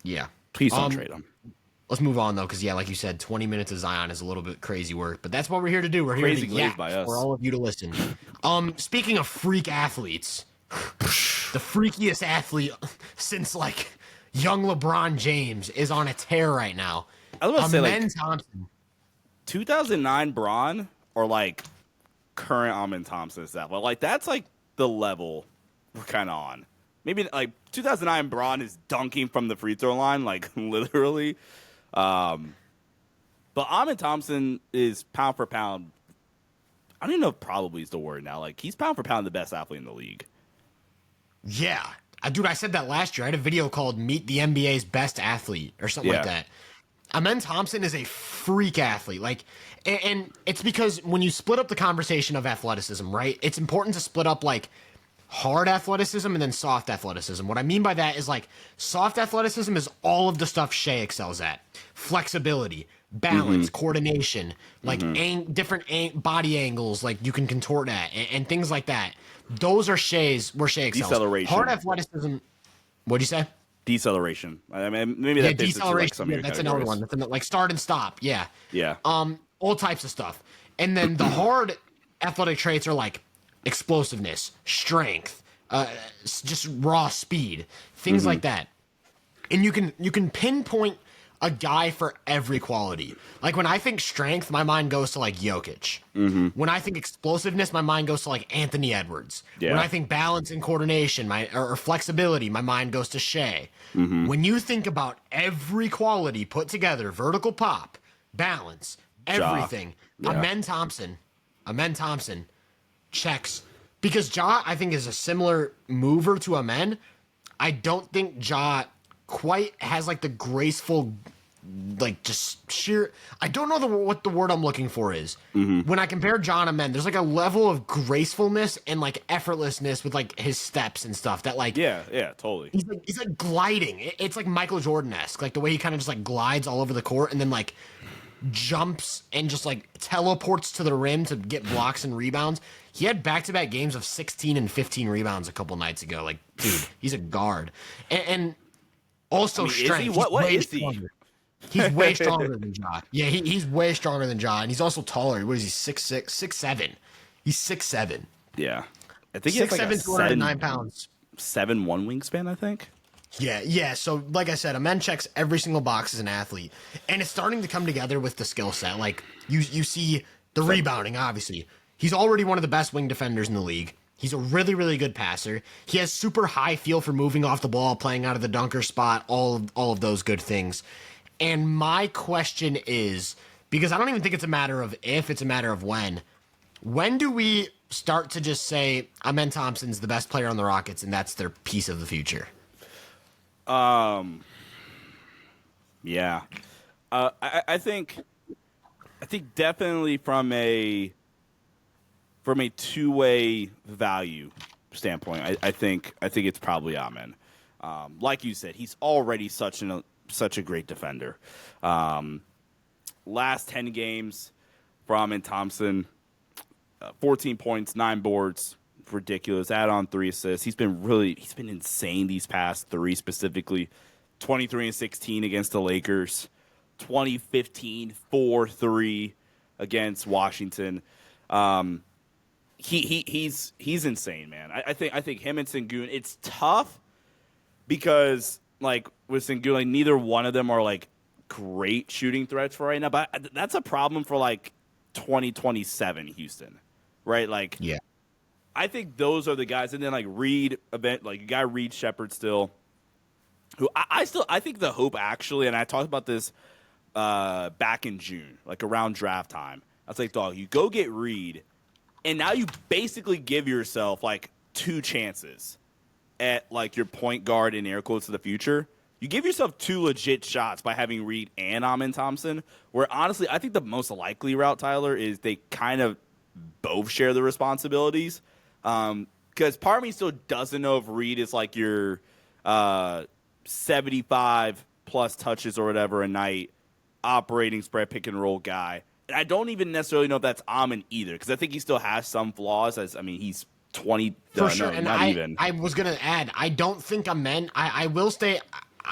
Yeah. Please don't trade him. Let's move on, though, because, yeah, like you said, 20 minutes of Zion is a little bit crazy work. But that's what we're here to do. We're here to yak for all of you to listen. Speaking of freak athletes, the freakiest athlete since, like, young LeBron James is on a tear right now. I was about to say, Amen like, Thompson. 2009 Braun or, like, current Amen Thompson stuff. Well, like, that's, like, the level we're kind of on. Maybe like 2009 Braun is dunking from the free throw line, like literally. But Amen Thompson is pound for pound. I don't even know if probably is the word now. Like he's pound for pound the best athlete in the league. Yeah. Dude, I said that last year. I had a video called Meet the NBA's Best Athlete or something like that. Amen Thompson is a freak athlete. Like, and it's because when you split up the conversation of athleticism, right? It's important to split up like hard athleticism and then soft athleticism. What I mean by that is like soft athleticism is all of the stuff Shea excels at. Flexibility, balance, coordination, like different body angles like you can contort at and things like that. Those are where Shea excels. Deceleration. Hard athleticism. What'd you say? Deceleration. I mean, maybe that fits into like some of your that's another one. That's like start and stop. Yeah. Yeah. All types of stuff. And then the hard athletic traits are like explosiveness, strength, just raw speed, things like that. And you can pinpoint a guy for every quality. Like when I think strength, my mind goes to like Jokic. When I think explosiveness, my mind goes to like Anthony Edwards. When I think balance and coordination, or flexibility, my mind goes to Shea. When you think about every quality put together, vertical pop, balance, everything, Amen Thompson checks, because Ja, I think, is a similar mover to Amen. I don't think Ja quite has like the graceful, like just sheer. I don't know what the word I'm looking for is. When I compare Ja and Amen, there's like a level of gracefulness and like effortlessness with like his steps and stuff that like totally. He's like gliding. It's like Michael Jordan-esque, like the way he kind of just like glides all over the court and then like jumps and just like teleports to the rim to get blocks and rebounds. He had back-to-back games of 16 and 15 rebounds a couple nights ago. Like, dude, he's a guard. And also strength. What is he? He's way stronger than Ja. Yeah, he's way stronger than Ja, and he's also taller. What is he, 6'6", 6'7"? He's 6'7". Yeah. I think he's like 6'7", 209 pounds. 7'1" wingspan, I think. Yeah. So, like I said, Amen checks every single box as an athlete, and it's starting to come together with the skill set. Like you see the rebounding. Obviously, he's already one of the best wing defenders in the league. He's a really, really good passer. He has super high feel for moving off the ball, playing out of the dunker spot, all of those good things. And my question is, because I don't even think it's a matter of if, it's a matter of when. When do we start to just say Amen Thompson's the best player on the Rockets, and that's their piece of the future? Yeah. I think definitely from a two-way value standpoint, I think it's probably Amen. Like you said, he's already such a great defender. Last 10 games for Amen Thompson, 14 points, 9 boards. Ridiculous. Add on 3 assists. He's been insane these past 3 specifically. 23 and 16 against the Lakers. 2015 4-3 against Washington. He's insane, man. I think him and Sengun. It's tough because like with Sengun, like neither one of them are like great shooting threats for right now. But that's a problem for like 2027 Houston, right? Like, Yeah. I think those are the guys, and then like Reed like you got Reed Shepard still, who I think the hope actually, and I talked about this back in June, like around draft time. I was like, dog, you go get Reed, and now you basically give yourself like 2 chances at like your point guard in air quotes of the future. You give yourself 2 legit shots by having Reed and Amen Thompson, where honestly, I think the most likely route, Tyler, is they kind of both share the responsibilities. Because part of me still doesn't know if Reed is like your 75 plus touches or whatever a night operating spread pick and roll guy. And I don't even necessarily know if that's Amen either, because I think he still has some flaws. He's 20. For sure. No, And not even. I was going to add, I don't think Amen, I will stay,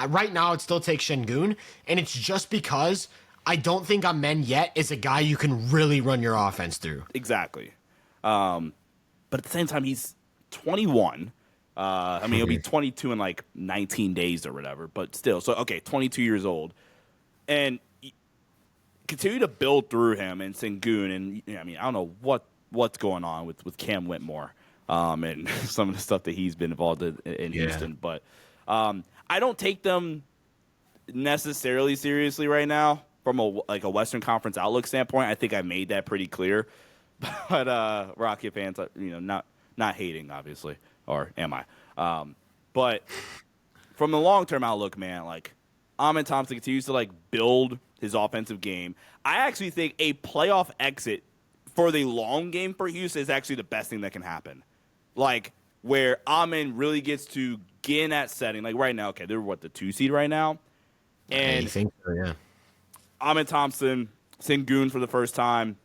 right now it still takes Şengün, and it's just because I don't think Amen yet is a guy you can really run your offense through. Exactly. But at the same time, he's 21. He'll be 22 in like 19 days or whatever, but still. So, okay, 22 years old. And continue to build through him and Sengun. And, I don't know what's going on with Cam Whitmore and some of the stuff that he's been involved in Houston. But I don't take them necessarily seriously right now from a Western Conference outlook standpoint. I think I made that pretty clear. But Rocket fans, not hating, obviously, or am I? But from the long-term outlook, man, like Amen Thompson continues to like build his offensive game. I actually think a playoff exit for the long game for Houston is actually the best thing that can happen. Like where Amen really gets to get in that setting. Like right now, okay, they're the 2 seed right now, and I think so, yeah. Amen Thompson, Sengun for the first time.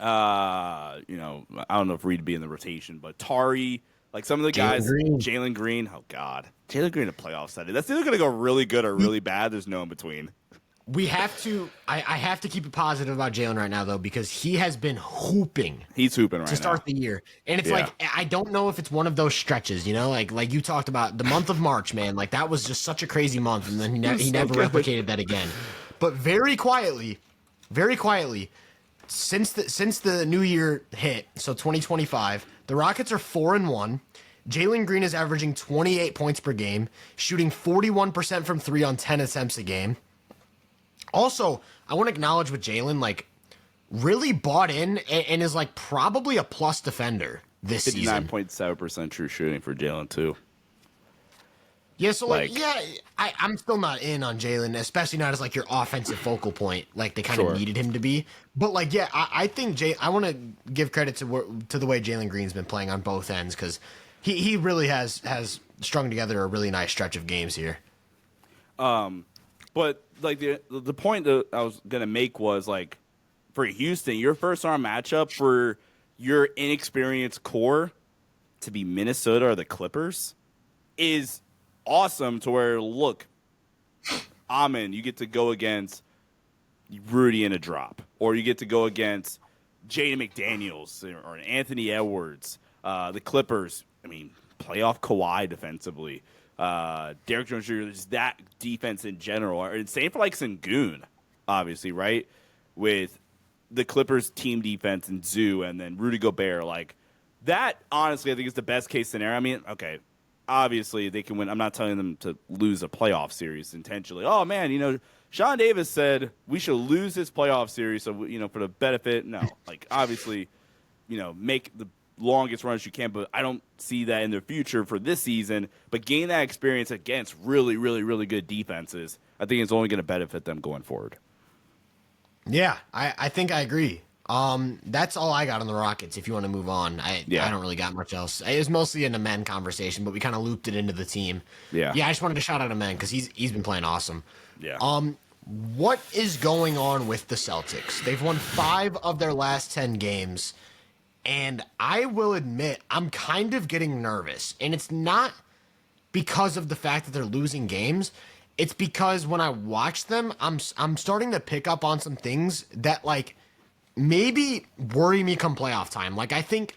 I don't know if Reed would be in the rotation, but Tari, like some of the guys, Jalen Green. Oh God, Jalen Green in a playoff setting. That's either going to go really good or really bad. There's no in between. We have to. I have to keep it positive about Jalen right now, though, because he has been hooping. He's hooping right now to start the year, and it's like I don't know if it's one of those stretches, like you talked about the month of March, man. Like that was just such a crazy month, and then he never replicated that again. But very quietly, since the new year hit, so 2025, the Rockets are 4-1. Jalen Green is averaging 28 points per game, shooting 41% from 3 on 10 attempts a game. Also, I want to acknowledge with Jalen, like, really bought in and is, like, probably a plus defender this season. 59.7% true shooting for Jalen, too. Yeah, so, I'm still not in on Jalen, especially not as, like, your offensive focal point, like they kind of needed him to be. But, like, yeah, I think I want to give credit to the way Jalen Green's been playing on both ends, because he really has strung together a really nice stretch of games here. But like the point that I was gonna make was like for Houston, your first round matchup for your inexperienced core to be Minnesota or the Clippers is awesome. To where look, Amen, you get to go against Rudy in a drop, or you get to go against Jaden McDaniels or Anthony Edwards. The Clippers, playoff Kawhi defensively. Derrick Jones Jr., just that defense in general. And same for like Sengun, obviously, right? With the Clippers team defense and Zoo and then Rudy Gobert. Like that, honestly, I think is the best case scenario. Okay, obviously they can win. I'm not telling them to lose a playoff series intentionally. Oh, man, Sean Davis said we should lose this playoff series so, for the benefit. No, like obviously, make the longest runs you can, but I don't see that in the future for this season. But gain that experience against really, really, really good defenses, I think it's only going to benefit them going forward. Yeah, I think I agree. That's all I got on the Rockets. If you want to move on, I don't really got much else. It was mostly an Amen conversation, but we kind of looped it into the team. Yeah, I just wanted to shout out Amen because he's been playing awesome. Yeah. What is going on with the Celtics? They've won 5 of their last 10 games. And I will admit, I'm kind of getting nervous. And it's not because of the fact that they're losing games. It's because when I watch them, I'm starting to pick up on some things that, like, maybe worry me come playoff time. Like, I think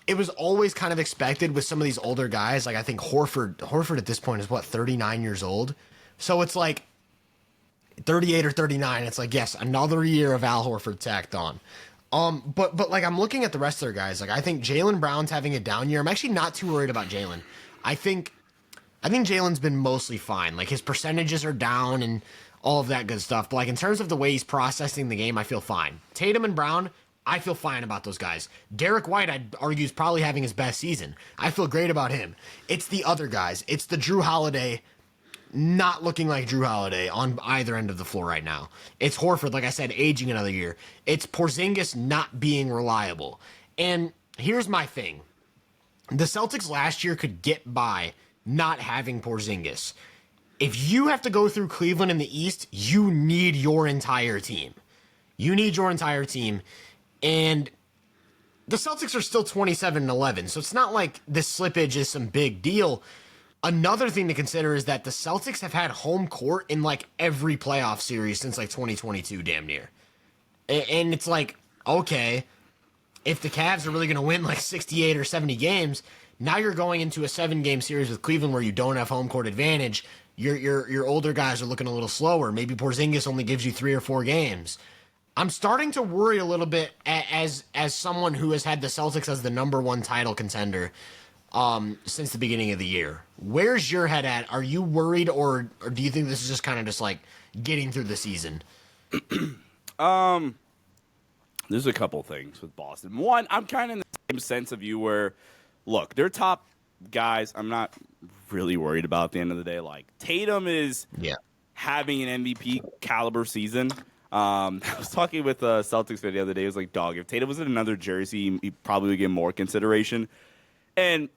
it was always kind of expected with some of these older guys. Like, I think Horford at this point is, 39 years old? So it's like 38 or 39. It's like, yes, another year of Al Horford tacked on. But like, I'm looking at the rest of their guys. Like, I think Jaylen Brown's having a down year. I'm actually not too worried about Jaylen. I think Jalen's been mostly fine. Like, his percentages are down and all of that good stuff. But like, in terms of the way he's processing the game, I feel fine. Tatum and Brown, I feel fine about those guys. Derek White, I'd argue, is probably having his best season. I feel great about him. It's the other guys. It's the Drew Holiday not looking like Drew Holiday on either end of the floor right now. It's Horford, like I said, aging another year. It's Porzingis not being reliable. And here's my thing. The Celtics last year could get by not having Porzingis. If you have to go through Cleveland in the East, you need your entire team. You need your entire team. And the Celtics are still 27-11, so it's not like this slippage is some big deal. Another thing to consider is that the Celtics have had home court in like every playoff series since like 2022, damn near. And it's like, okay, if the Cavs are really going to win like 68 or 70 games, now you're going into a 7-game series with Cleveland where you don't have home court advantage. Your older guys are looking a little slower. Maybe Porzingis only gives you 3 or 4 games. I'm starting to worry a little bit as someone who has had the Celtics as the number 1 title contender since the beginning of the year. Where's your head at? Are you worried, or do you think this is just kind of just like getting through the season? There's a couple things with Boston. One, I'm kind of in the same sense of you where, look, they're top guys. I'm not really worried about at the end of the day. Like, Tatum is having an MVP caliber season. I was talking with a Celtics fan the other day. It was like, dog, if Tatum was in another jersey, he probably would get more consideration. And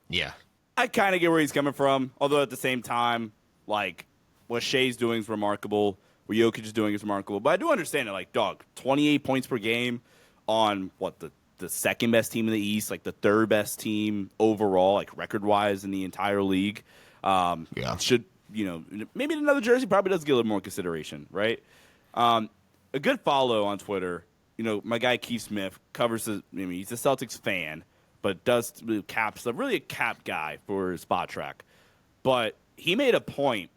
I kind of get where he's coming from. Although at the same time, like, what Shea's doing is remarkable. What Jokic is doing is remarkable. But I do understand it. Like, dog, 28 points per game on, the second best team in the East, like the third best team overall, like record-wise in the entire league. Should, maybe in another jersey probably does get a little more consideration, right? A good follow on Twitter, my guy Keith Smith covers he's a Celtics fan, but does cap stuff, really a cap guy for Spot Track. But he made a point,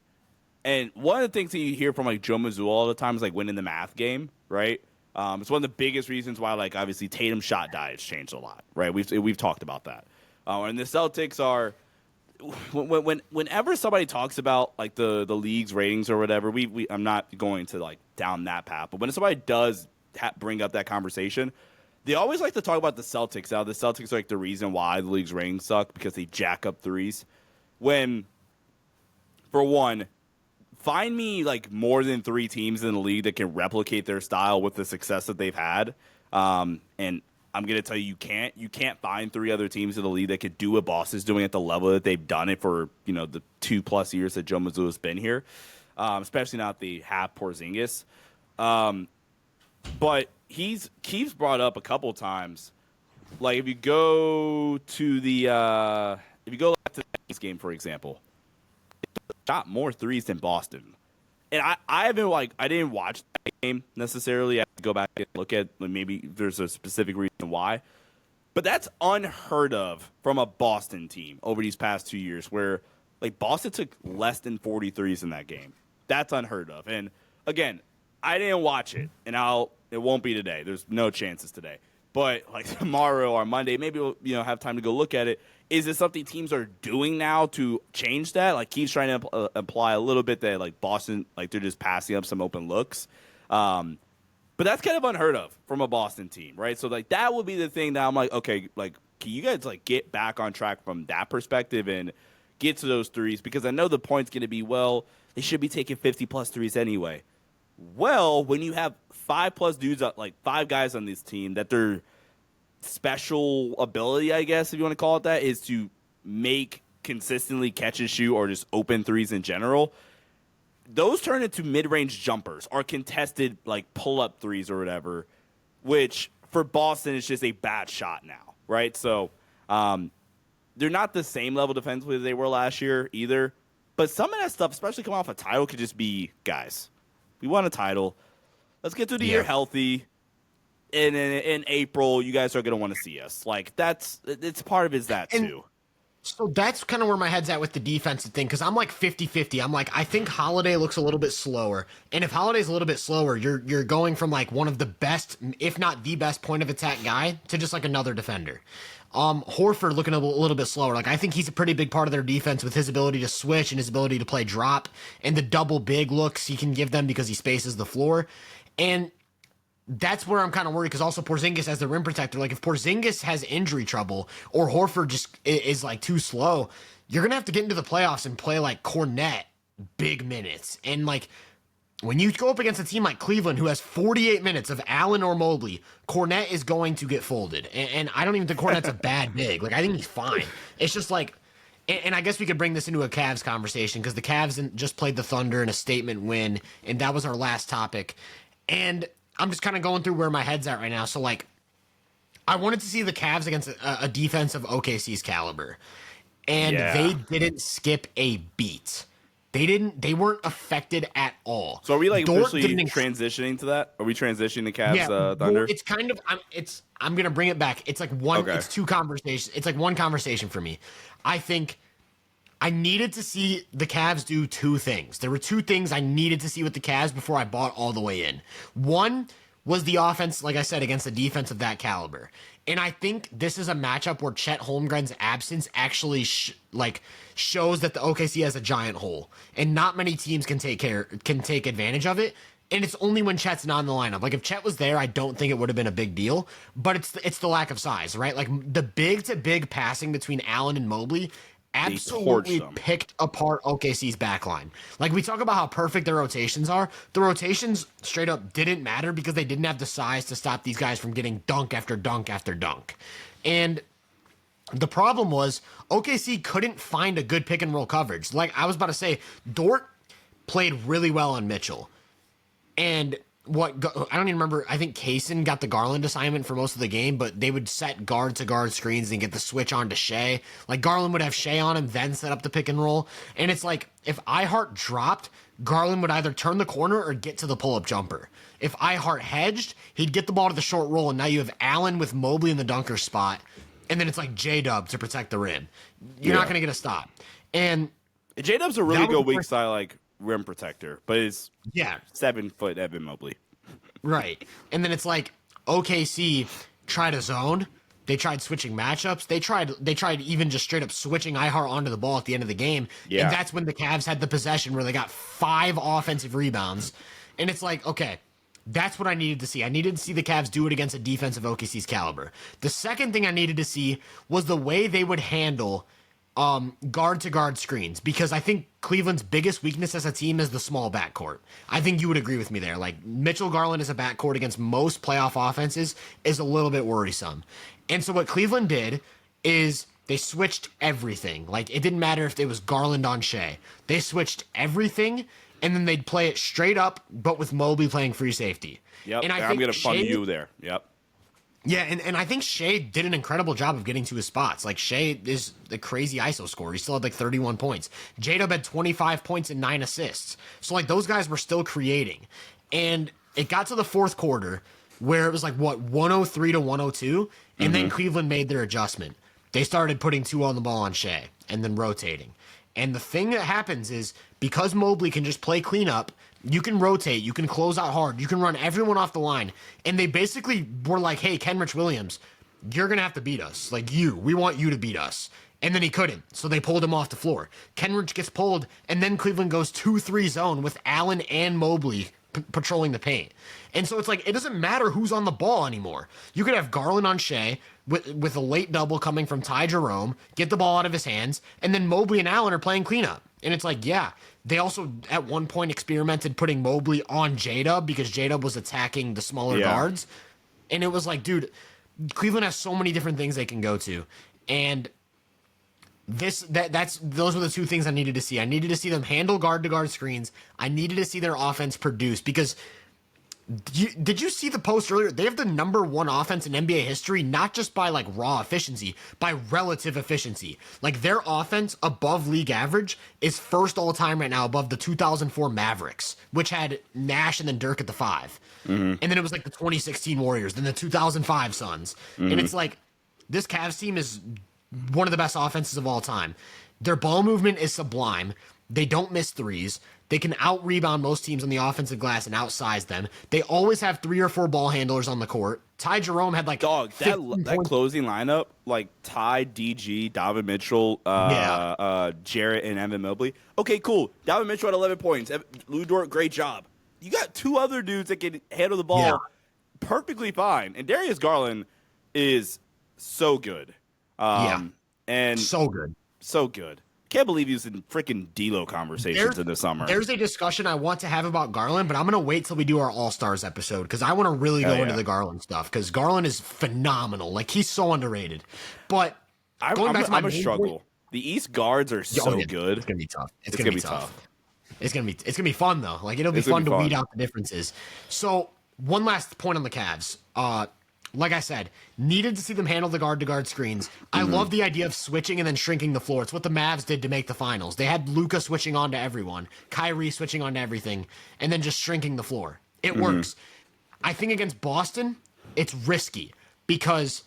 and one of the things that you hear from like Joe Mazzulla all the time is like winning the math game, right? It's one of the biggest reasons why, like, obviously Tatum's shot diet has changed a lot, right? We've talked about that. And the Celtics are, whenever somebody talks about like the league's ratings or whatever, I'm not going to like down that path. But when somebody does bring up that conversation, they always like to talk about the Celtics. Now the Celtics are like the reason why the league's ratings suck because they jack up threes. When, for one, find me like more than 3 teams in the league that can replicate their style with the success that they've had. And I'm going to tell you, you can't find 3 other teams in the league that could do what Boston's doing at the level that they've done it for, the 2+ years that Joe Mazzulla's been here. Especially not the half Porzingis. But Keith's brought up a couple times, like if you go to the Celtics game, for example, shot more threes than Boston. And I didn't watch that game necessarily. I have to go back and look at, maybe there's a specific reason why. But that's unheard of from a Boston team over these past 2 years, where like Boston took less than 43s in that game. That's unheard of. And again, I didn't watch it, and it won't be today. There's no chances today. But like tomorrow or Monday, maybe we'll have time to go look at it. Is it something teams are doing now to change that? Like Keith's trying to imply a little bit that like Boston, like they're just passing up some open looks. But that's kind of unheard of from a Boston team, right? So like that would be the thing that I'm like, okay, like can you guys like get back on track from that perspective and get to those threes? Because I know the point's going to be, well, they should be taking 50+ threes anyway. Well, when you have 5+ dudes, like 5 guys on this team, that their special ability, I guess, if you want to call it that, is to make consistently catch and shoot or just open threes in general, those turn into mid-range jumpers or contested like pull-up threes or whatever, which for Boston is just a bad shot now, right? So they're not the same level defensively as they were last year either. But some of that stuff, especially coming off a title, could just be, guys, we won a title. Let's get through the year healthy. in April, you guys are going to want to see us. Like, it's part of it is that, too. So that's kind of where my head's at with the defensive thing, because I'm like 50-50. I'm like, I think Holiday looks a little bit slower. And if Holiday's a little bit slower, you're going from like one of the best, if not the best point of attack guy to just like another defender. Horford looking a little bit slower. Like, I think he's a pretty big part of their defense with his ability to switch and his ability to play drop and the double big looks he can give them because he spaces the floor. And that's where I'm kind of worried, because also Porzingis as the rim protector. Like, if Porzingis has injury trouble or Horford just is like too slow, you're going to have to get into the playoffs and play like Cornette big minutes. And like, when you go up against a team like Cleveland who has 48 minutes of Allen or Mobley, Cornette is going to get folded. And I don't even think Cornette's a bad big. Like, I think he's fine. It's just like, and I guess we could bring this into a Cavs conversation, because the Cavs just played the Thunder in a statement win, and that was our last topic. And I'm just kind of going through where my head's at right now. So, like, I wanted to see the Cavs against a defense of OKC's caliber. And they didn't skip a beat. They weren't affected at all. So are we like officially transitioning to that? Are we transitioning the Cavs Thunder? Well, it's kind of I'm gonna bring it back. It's like one. Okay. It's two conversations. It's like one conversation for me. I think I needed to see the Cavs do two things. There were two things I needed to see with the Cavs before I bought all the way in. One was the offense, like I said, against a defense of that caliber. And I think this is a matchup where Chet Holmgren's absence actually shows that the OKC has a giant hole, and not many teams can take advantage of it. And it's only when Chet's not in the lineup. Like, if Chet was there, I don't think it would have been a big deal. But it's the lack of size, right? Like, the big to big passing between Allen and Mobley absolutely picked apart OKC's backline. Like, we talk about how perfect their rotations are. The rotations straight up didn't matter because they didn't have the size to stop these guys from getting dunk after dunk after dunk. And the problem was OKC couldn't find a good pick and roll coverage. Like I was about to say, Dort played really well on Mitchell. And I don't even remember. I think Kaysen got the Garland assignment for most of the game, but they would set guard to guard screens and get the switch on to Shea. Like, Garland would have Shea on him, then set up the pick and roll. And it's like, if iHeart dropped, Garland would either turn the corner or get to the pull up jumper. If iHeart hedged, he'd get the ball to the short roll, and now you have Allen with Mobley in the dunker spot, and then it's like J-Dub to protect the rim. You're not going to get a stop. And J-Dub's a really good weak side, like, rim protector, but it's 7 foot Evan Mobley. Right. And then it's like OKC tried a zone. They tried switching matchups. They tried even just straight up switching iHeart onto the ball at the end of the game. Yeah. And that's when the Cavs had the possession where they got 5 offensive rebounds. And it's like, okay, that's what I needed to see. I needed to see the Cavs do it against a defense of OKC's caliber. The second thing I needed to see was the way they would handle guard-to-guard screens, because I think Cleveland's biggest weakness as a team is the small backcourt. I think you would agree with me there. Like, Mitchell Garland as a backcourt against most playoff offenses is a little bit worrisome. And so what Cleveland did is they switched everything. Like, it didn't matter if it was Garland on Shea. They switched everything, and then they'd play it straight up, but with Mobley playing free safety. Yep, and I'm going to fund you there. Yep. Yeah, and I think Shea did an incredible job of getting to his spots. Like, Shea is the crazy ISO scorer. He still had like 31 points. J-Dub had 25 points and 9 assists. So, like, those guys were still creating. And it got to the fourth quarter where it was like, 103 to 102? And then Cleveland made their adjustment. They started putting 2 on the ball on Shea and then rotating. And the thing that happens is, because Mobley can just play cleanup, you can rotate, you can close out hard, you can run everyone off the line. And they basically were like, hey, Kenrich Williams, you're going to have to beat us. Like, we want you to beat us. And then he couldn't, so they pulled him off the floor. Kenrich gets pulled, and then Cleveland goes 2-3 zone with Allen and Mobley patrolling the paint. And so it's like, it doesn't matter who's on the ball anymore. You could have Garland on Shea with a late double coming from Ty Jerome, get the ball out of his hands, and then Mobley and Allen are playing cleanup. And it's like, yeah, they also at one point experimented putting Mobley on J-Dub because J-Dub was attacking the smaller guards. And it was like, dude, Cleveland has so many different things they can go to. And those were the two things I needed to see. I needed to see them handle guard-to-guard screens. I needed to see their offense produce, because Did you see the post earlier? They have the number one offense in NBA history, not just by like raw efficiency, by relative efficiency. Like their offense above league average is first all time right now, above the 2004 Mavericks, which had Nash and then Dirk at the 5. And then it was like the 2016 Warriors, then the 2005 Suns. And it's like this Cavs team is one of the best offenses of all time. Their ball movement is sublime. They don't miss threes. They can out-rebound most teams on the offensive glass and outsize them. They always have 3 or 4 ball handlers on the court. Ty Jerome had like that closing lineup, like Ty, DG, Donovan Mitchell, Jarrett, and Evan Mobley. Okay, cool. Donovan Mitchell had 11 points. Lou Dort, great job. You got 2 other dudes that can handle the ball perfectly fine. And Darius Garland is so good. And so good. So good. Can't believe he was in freaking D'Lo conversations in the summer. There's a discussion I want to have about Garland, but I'm going to wait till we do our All-Stars episode because I want to really go into the Garland stuff because Garland is phenomenal. Like, he's so underrated. But going back to my struggle. Point, the East guards are so good. It's going to be tough. It's going to be tough. It's going to be fun, though. Like, it'll be fun to weed out the differences. So, one last point on the Cavs. Like I said, needed to see them handle the guard-to-guard screens. I love the idea of switching and then shrinking the floor. It's what the Mavs did to make the finals. They had Luka switching on to everyone, Kyrie switching on to everything, and then just shrinking the floor. It works. I think against Boston, it's risky because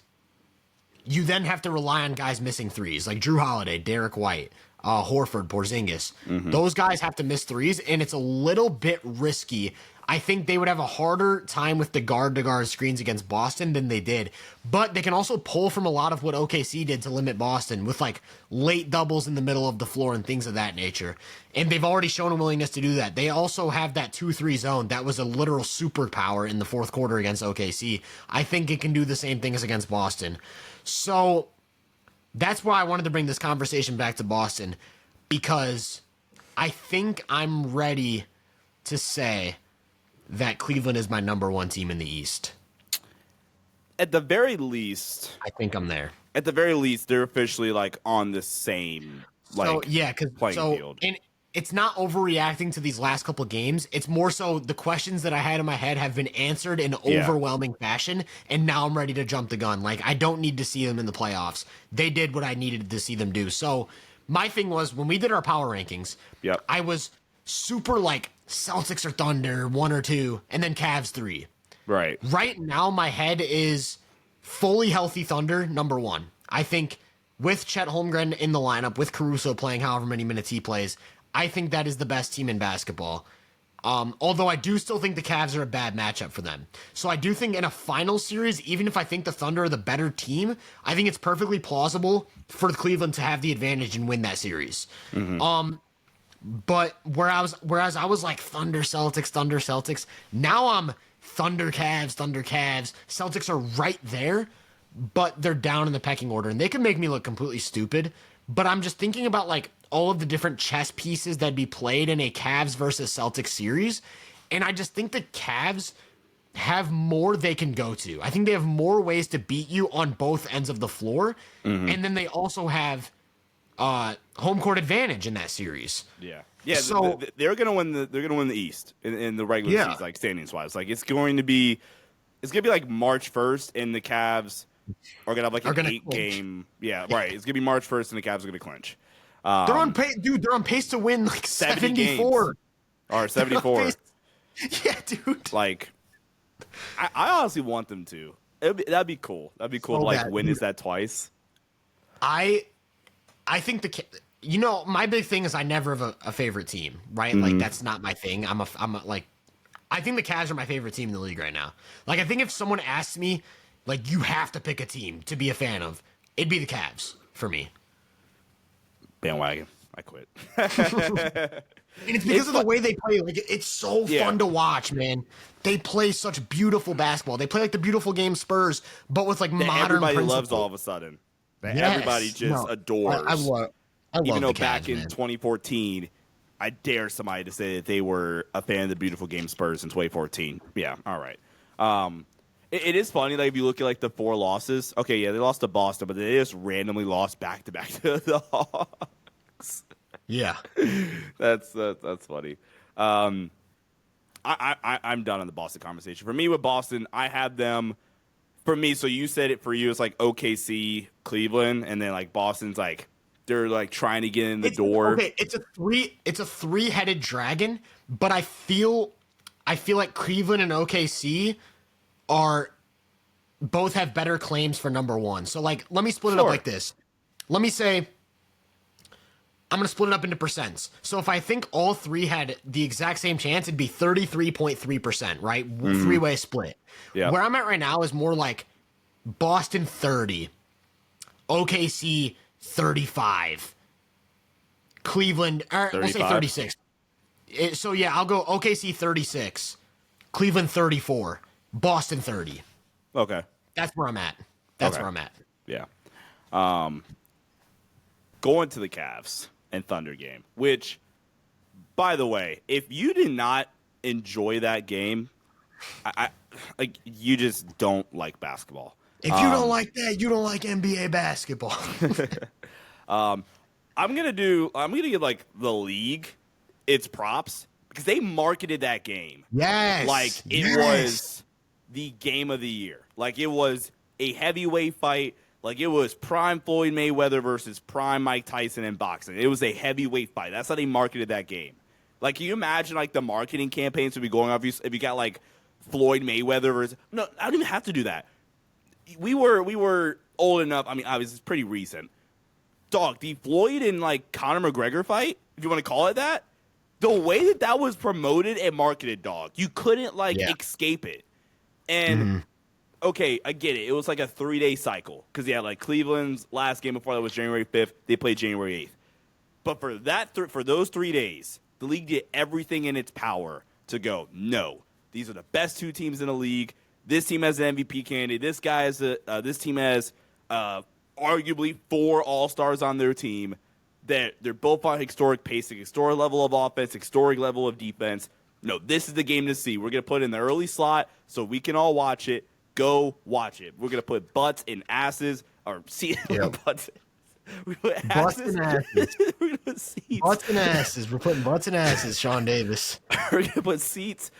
you then have to rely on guys missing threes, like Drew Holiday, Derek White, Horford, Porzingis. Those guys have to miss threes, and it's a little bit risky. I think they would have a harder time with the guard-to-guard screens against Boston than they did. But they can also pull from a lot of what OKC did to limit Boston with, like, late doubles in the middle of the floor and things of that nature. And they've already shown a willingness to do that. They also have that 2-3 zone. That was a literal superpower in the fourth quarter against OKC. I think it can do the same thing as against Boston. So that's why I wanted to bring this conversation back to Boston, because I think I'm ready to say that Cleveland is my number one team in the East. At the very least, I think I'm there. At the very least, they're officially like on the same playing field. And it's not overreacting to these last couple of games. It's more so the questions that I had in my head have been answered in overwhelming fashion, and now I'm ready to jump the gun. Like, I don't need to see them in the playoffs. They did what I needed to see them do. So my thing was, when we did our power rankings, I was super like Celtics or Thunder 1 or 2, and then Cavs 3. Right. Right now, my head is fully healthy Thunder, number 1. I think with Chet Holmgren in the lineup, with Caruso playing however many minutes he plays, I think that is the best team in basketball. Although I do still think the Cavs are a bad matchup for them. So I do think in a final series, even if I think the Thunder are the better team, I think it's perfectly plausible for Cleveland to have the advantage and win that series. But whereas I was like Thunder Celtics, now I'm Thunder Cavs. Celtics are right there, but they're down in the pecking order, and they can make me look completely stupid. But I'm just thinking about like all of the different chess pieces that'd be played in a Cavs versus Celtics series, and I just think the Cavs have more they can go to. I think they have more ways to beat you on both ends of the floor, and then they also have home court advantage in that series. Yeah. So they're gonna win the East in the regular season, like standings wise. Like it's gonna be like March 1st, and the Cavs are gonna have like an 8-game. Yeah, right. It's gonna be March 1st, and the Cavs are gonna clinch. They're on pace, dude. They're on pace to win like 74 or 74. Yeah, dude. Like, I honestly want them to. That'd be cool. That'd be cool. So to like witness that twice. I think my big thing is I never have a favorite team, right? Like that's not my thing. I think the Cavs are my favorite team in the league right now. Like I think if someone asked me, like you have to pick a team to be a fan of, it'd be the Cavs for me. Bandwagon. I quit. And it's because of the way they play. Like it's so fun to watch, man. They play such beautiful basketball. They play like the beautiful game Spurs, but with like modern everybody principle. loves all of a sudden. Everybody just adores. I love even though the Cavs, back in man. 2014, I dare somebody to say that they were a fan of the beautiful game Spurs in 2014. Yeah, all right. It is funny, like if you look at like the 4 losses. Okay, yeah, they lost to Boston, but they just randomly lost back to back to the Hawks. Yeah, that's funny. I I'm done on the Boston conversation. For me, with Boston, I have them. For me, so you said it for you. It's like OKC, Cleveland, and then like Boston's like they're like trying to get in the door. Okay, it's a three-headed dragon, but I feel like Cleveland and OKC are both have better claims for number one. So like, let me split it up like this. Let me say I'm going to split it up into percents. So if I think all three had the exact same chance, it'd be 33.3%, right? Three-way split. Yeah. Where I'm at right now is more like Boston 30, OKC 35, Cleveland, we'll say 36. So yeah, I'll go OKC 36, Cleveland 34, Boston 30. Okay. That's where I'm at. That's where I'm at. Yeah. Going to the Cavs and Thunder game, which, by the way, if you did not enjoy that game, I like you just don't like basketball. If you don't like that, you don't like NBA basketball. I'm gonna give like the league its props because they marketed that game. Yes. Like it was the game of the year. Like it was a heavyweight fight. Like it was prime Floyd Mayweather versus prime Mike Tyson in boxing. It was a heavyweight fight. That's how they marketed that game. Like, can you imagine like the marketing campaigns would be going off if you got like Floyd Mayweather versus no, I don't even have to do that. We were old enough. I mean, obviously it's pretty recent. Dog, the Floyd and like Conor McGregor fight, if you want to call it that, the way that was promoted and marketed, dog, you couldn't escape it. And okay, I get it. It was like a 3-day cycle because like Cleveland's last game before that was January 5th. They played January 8th. But for that, for those 3 days, the league did everything in its power to go, no, these are the best two teams in the league. This team has an MVP candidate. This guy is this team has arguably 4 All-Stars on their team. That they're both on historic pacing, historic level of offense, historic level of defense. No, this is the game to see. We're going to put it in the early slot so we can all watch it. Go watch it. We're going to put butts in asses or butts. We put asses. Butts and asses. We're going to put seats. Butts and asses. We're putting butts and asses, Sean Davis. We're going to put seats.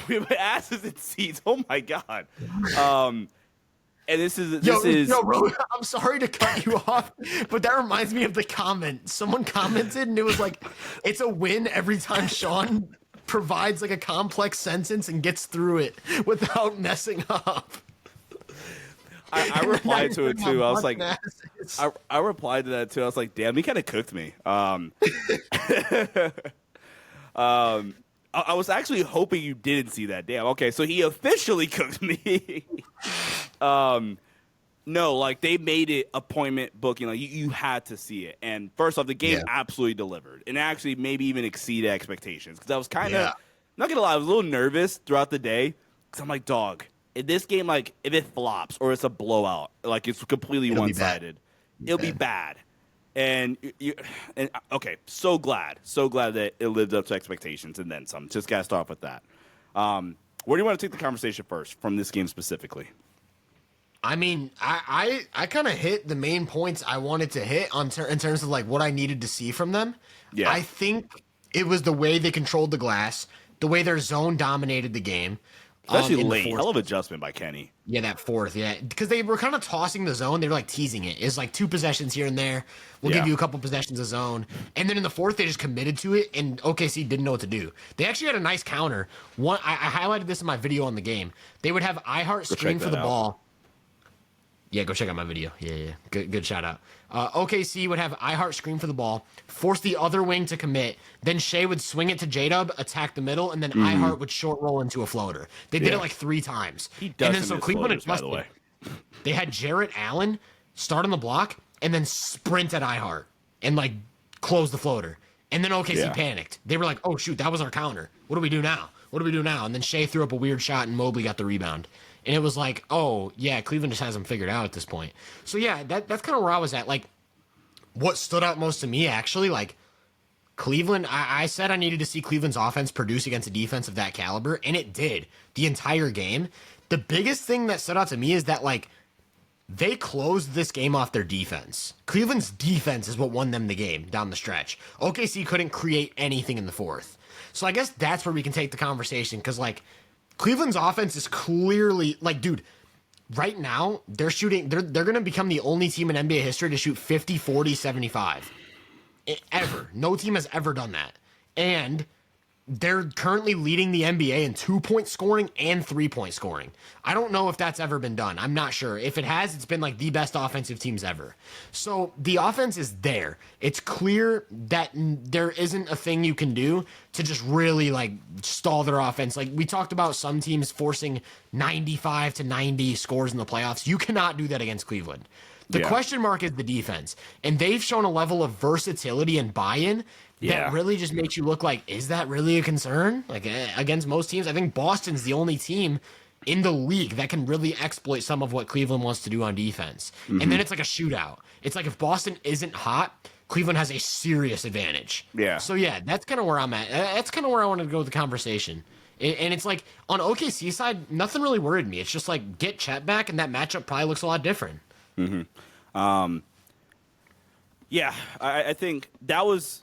We put asses in seats. Oh, my God. And this is bro, I'm sorry to cut you off, but that reminds me of the comment. Someone commented, and it was like, it's a win every time Sean provides like a complex sentence and gets through it without messing up. I replied to it too. I was like, I replied to that too. I was like, damn, he kind of cooked me. I was actually hoping you didn't see that. Damn. Okay, so he officially cooked me. No, like they made it appointment booking. Like you had to see it. And first off, the game absolutely delivered, and actually maybe even exceeded expectations. Because I was kind of not gonna lie, I was a little nervous throughout the day. Because I'm like, dog, in this game, like if it flops or it's a blowout, like it's completely one-sided, it'll be bad. And okay, so glad that it lived up to expectations and then some. Just gotta start off with that. Where do you want to take the conversation first from this game specifically? I mean, I kind of hit the main points I wanted to hit in terms of like what I needed to see from them. Yeah. I think it was the way they controlled the glass, the way their zone dominated the game. Especially late. Hell of adjustment by Kenny. Yeah, that fourth, because they were kind of tossing the zone. They were like teasing it. It's like 2 possessions here and there. We'll give you a couple possessions of zone. And then in the fourth, they just committed to it, and OKC didn't know what to do. They actually had a nice counter. I highlighted this in my video on the game. They would have iHeart screen for the ball. Yeah, go check out my video. Yeah. Good shout out. OKC would have iHeart screen for the ball, force the other wing to commit. Then Shea would swing it to J-Dub, attack the middle, and then iHeart would short roll into a floater. They did it like 3 times. He does. And then so Cleveland adjusted. By the way, they had Jarrett Allen start on the block and then sprint at iHeart and like close the floater. And then OKC panicked. They were like, "Oh shoot, that was our counter. What do we do now? And then Shea threw up a weird shot and Mobley got the rebound. And it was like, oh, yeah, Cleveland just has them figured out at this point. So, yeah, that's kind of where I was at. Like, what stood out most to me, actually, like, Cleveland, I said I needed to see Cleveland's offense produce against a defense of that caliber, and it did the entire game. The biggest thing that stood out to me is that, like, they closed this game off their defense. Cleveland's defense is what won them the game down the stretch. OKC couldn't create anything in the fourth. So I guess that's where we can take the conversation because, like, Cleveland's offense is clearly, like, dude, right now they're shooting, they're going to become the only team in NBA history to shoot 50, 40, 75. Ever. No team has ever done that. And they're currently leading the NBA in 2-point scoring and 3-point scoring. I don't know if that's ever been done. I'm not sure. If it has, it's been like the best offensive teams ever. So the offense is there. It's clear that there isn't a thing you can do to just really like stall their offense. Like we talked about some teams forcing 95 to 90 scores in the playoffs. You cannot do that against Cleveland. The question mark is the defense. And they've shown a level of versatility and buy-in that really just makes you look like, is that really a concern? Like against most teams, I think Boston's the only team in the league that can really exploit some of what Cleveland wants to do on defense. And then it's like a shootout. It's like if Boston isn't hot, Cleveland has a serious advantage. Yeah. So yeah, that's kind of where I'm at. That's kind of where I wanted to go with the conversation. And it's like on OKC side, nothing really worried me. It's just like get Chet back, and that matchup probably looks a lot different. Yeah, I think that was.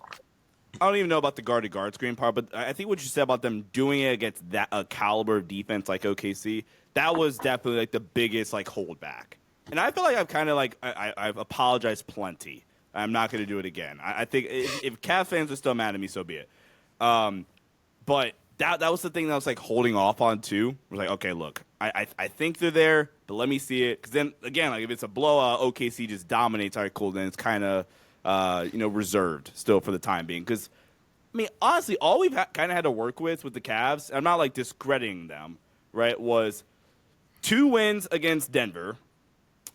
I don't even know about the guard-to-guard screen part, but I think what you said about them doing it against that a caliber of defense like OKC, that was definitely like the biggest like holdback. And I feel like I've kind of like I've apologized plenty. I'm not going to do it again. I think if Cavs fans are still mad at me, so be it. But that was the thing that I was like holding off on too. I was like, okay, look, I think they're there, but let me see it. Because then again, like if it's a blowout, OKC just dominates. All right, cool. Then it's kind of reserved still for the time being. Because I mean, honestly, all we've kind of had to work with the Cavs, I'm not like discrediting them, right? Was 2 wins against Denver,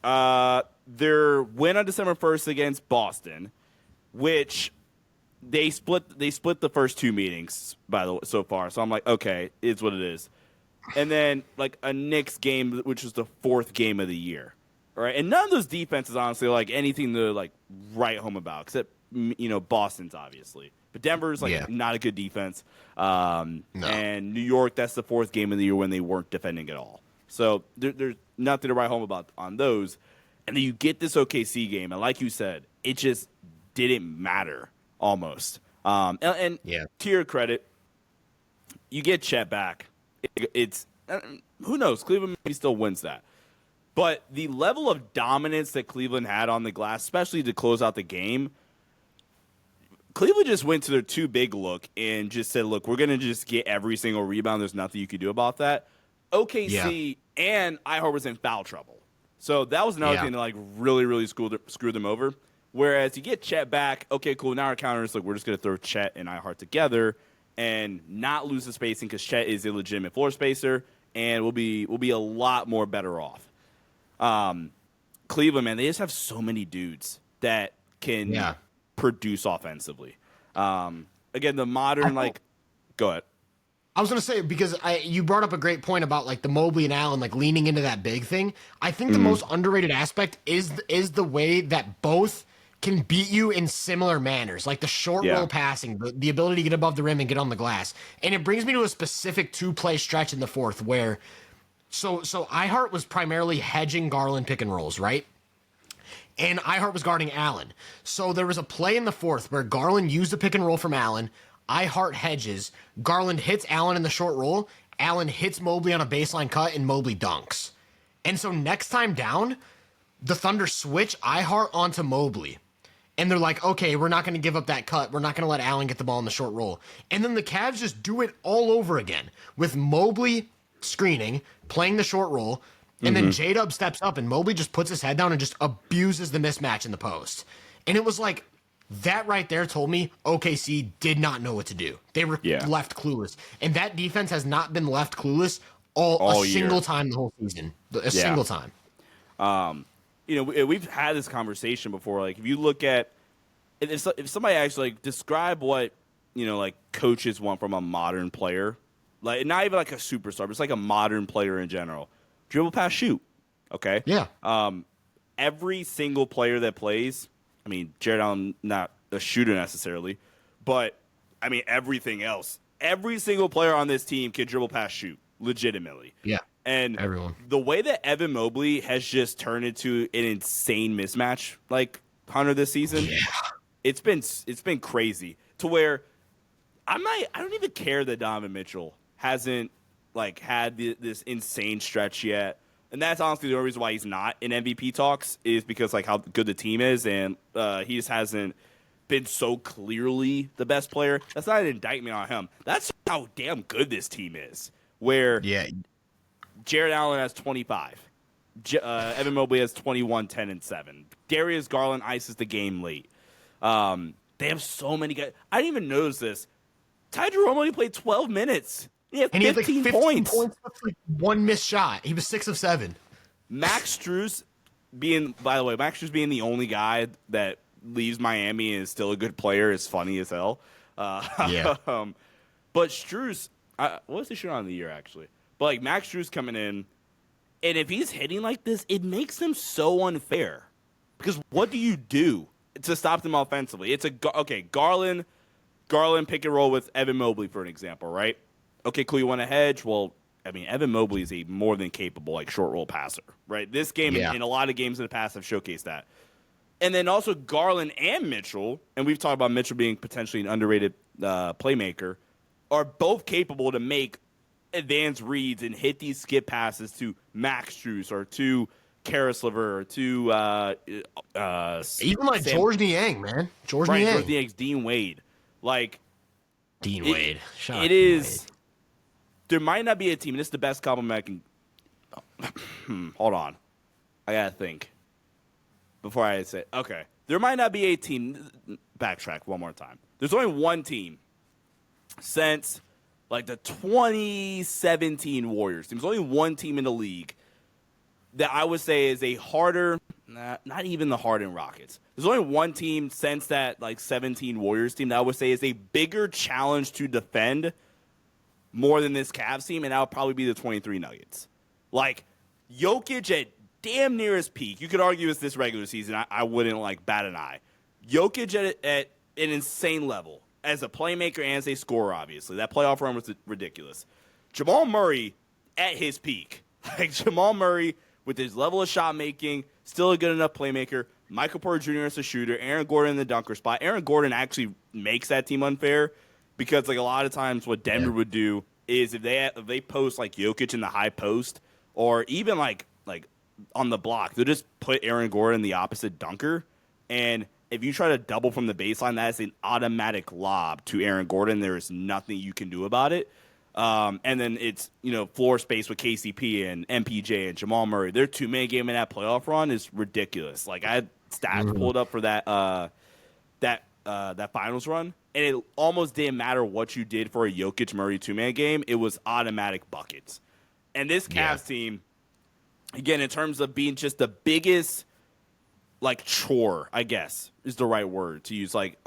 their win on December 1st against Boston, which they split the first 2 meetings by the way so far. So I'm like, okay, it's what it is. And then like a Knicks game, which was the 4th game of the year, right? And none of those defenses honestly are like anything to like write home about, except Boston's obviously, but Denver's like not a good defense. No. And New York, that's the 4th game of the year when they weren't defending at all. So there's nothing to write home about on those. And then you get this OKC game, and like you said, it just didn't matter almost. And to your credit, you get Chet back. It's who knows? Cleveland maybe still wins that. But the level of dominance that Cleveland had on the glass, especially to close out the game, Cleveland just went to their too big look and just said, look, we're going to just get every single rebound. There's nothing you can do about that. OKC and Ihart was in foul trouble. So that was another thing that like really, really screwed them over. Whereas you get Chet back, okay, cool. Now our counter is like we're just going to throw Chet and Ihart together and not lose the spacing because Chet is a legitimate floor spacer, and we'll be a lot more better off. Cleveland, man, they just have so many dudes that can produce offensively. Again, the modern go ahead. I was going to say, because you brought up a great point about like the Mobley and Allen like leaning into that big thing. I think the most underrated aspect is the way that both can beat you in similar manners, like the short roll passing, the ability to get above the rim and get on the glass. And it brings me to a specific 2-play stretch in the 4th where so Ihart was primarily hedging Garland pick and rolls, right? And Ihart was guarding Allen. So there was a play in the 4th where Garland used a pick and roll from Allen. Ihart hedges. Garland hits Allen in the short roll. Allen hits Mobley on a baseline cut, and Mobley dunks. And so next time down, the Thunder switch Ihart onto Mobley. And they're like, okay, we're not going to give up that cut. We're not going to let Allen get the ball in the short roll. And then the Cavs just do it all over again with Mobley screening, playing the short roll, and then J-Dub steps up, and Mobley just puts his head down and just abuses the mismatch in the post. And it was like, that right there told me OKC did not know what to do. They were left clueless. And that defense has not been left clueless a single time the whole season. A single time. We've had this conversation before. Like, if you look at if somebody actually like describe what like coaches want from a modern player, like not even like a superstar, but it's like a modern player in general. Dribble, pass, shoot. Okay. Yeah. Every single player that plays. I mean, Jared Allen, not a shooter necessarily, but I mean everything else. Every single player on this team can dribble, pass, shoot, legitimately. Yeah. And everyone. The way that Evan Mobley has just turned into an insane mismatch, like Hunter this season, it's been crazy. To where I don't even care that Donovan Mitchell hasn't like had this insane stretch yet. And that's honestly the only reason why he's not in MVP talks is because like how good the team is, and he just hasn't been so clearly the best player. That's not an indictment on him. That's how damn good this team is. Where Jared Allen has 25, Evan Mobley has 21, 10, and 7. Darius Garland ices the game late. They have so many guys. I didn't even notice this. Ty Jerome only played 12 minutes. He had 15 points. With like one missed shot. He was 6 of 7. Max Strus being the only guy that leaves Miami and is still a good player is funny as hell. Yeah. But Strus, what was he shooting on the year actually? But like Max Strus coming in, and if he's hitting like this, it makes him so unfair. Because what do you do to stop them offensively? It's Garland pick and roll with Evan Mobley for an example, right? Okay, cool. You want to hedge? Well, I mean, Evan Mobley is a more than capable like short roll passer, right? This game and a lot of games in the past have showcased that. And then also Garland and Mitchell, and we've talked about Mitchell being potentially an underrated playmaker, are both capable to make advanced reads and hit these skip passes to Max Strus or to Karis LeVert or to even like George Niang, man. George Niang, Dean Wade. Like Dean Wade. It is. There might not be a team, and this is the best compliment I can. Hold on. I got to think before I say, okay. There might not be a team. Backtrack one more time. There's only one team since like the 2017 Warriors team. There's only one team in the league that I would say is a harder, not even the Harden Rockets. There's only one team since that like 17 Warriors team that I would say is a bigger challenge to defend more than this Cavs team, and that would probably be the 23 Nuggets. Like, Jokic at damn near his peak. You could argue it's this regular season. I wouldn't, like, bat an eye. Jokic at an insane level as a playmaker and as a scorer, obviously. That playoff run was ridiculous. Jamal Murray at his peak. Like, Jamal Murray with his level of shot making, still a good enough playmaker. Michael Porter Jr. as a shooter. Aaron Gordon in the dunker spot. Aaron Gordon actually makes that team unfair. Because like a lot of times, what Denver would do is if they post like Jokic in the high post, or even like on the block, they'll just put Aaron Gordon in the opposite dunker. And if you try to double from the baseline, that is an automatic lob to Aaron Gordon. There is nothing you can do about it. And then it's floor space with KCP and MPJ and Jamal Murray. Their 2-man game in that playoff run is ridiculous. Like I had stats pulled up for that finals run. And it almost didn't matter what you did for a Jokic-Murray 2-man game. It was automatic buckets. And this Cavs team, again, in terms of being just the biggest, like, chore, I guess, is the right word to use. Like,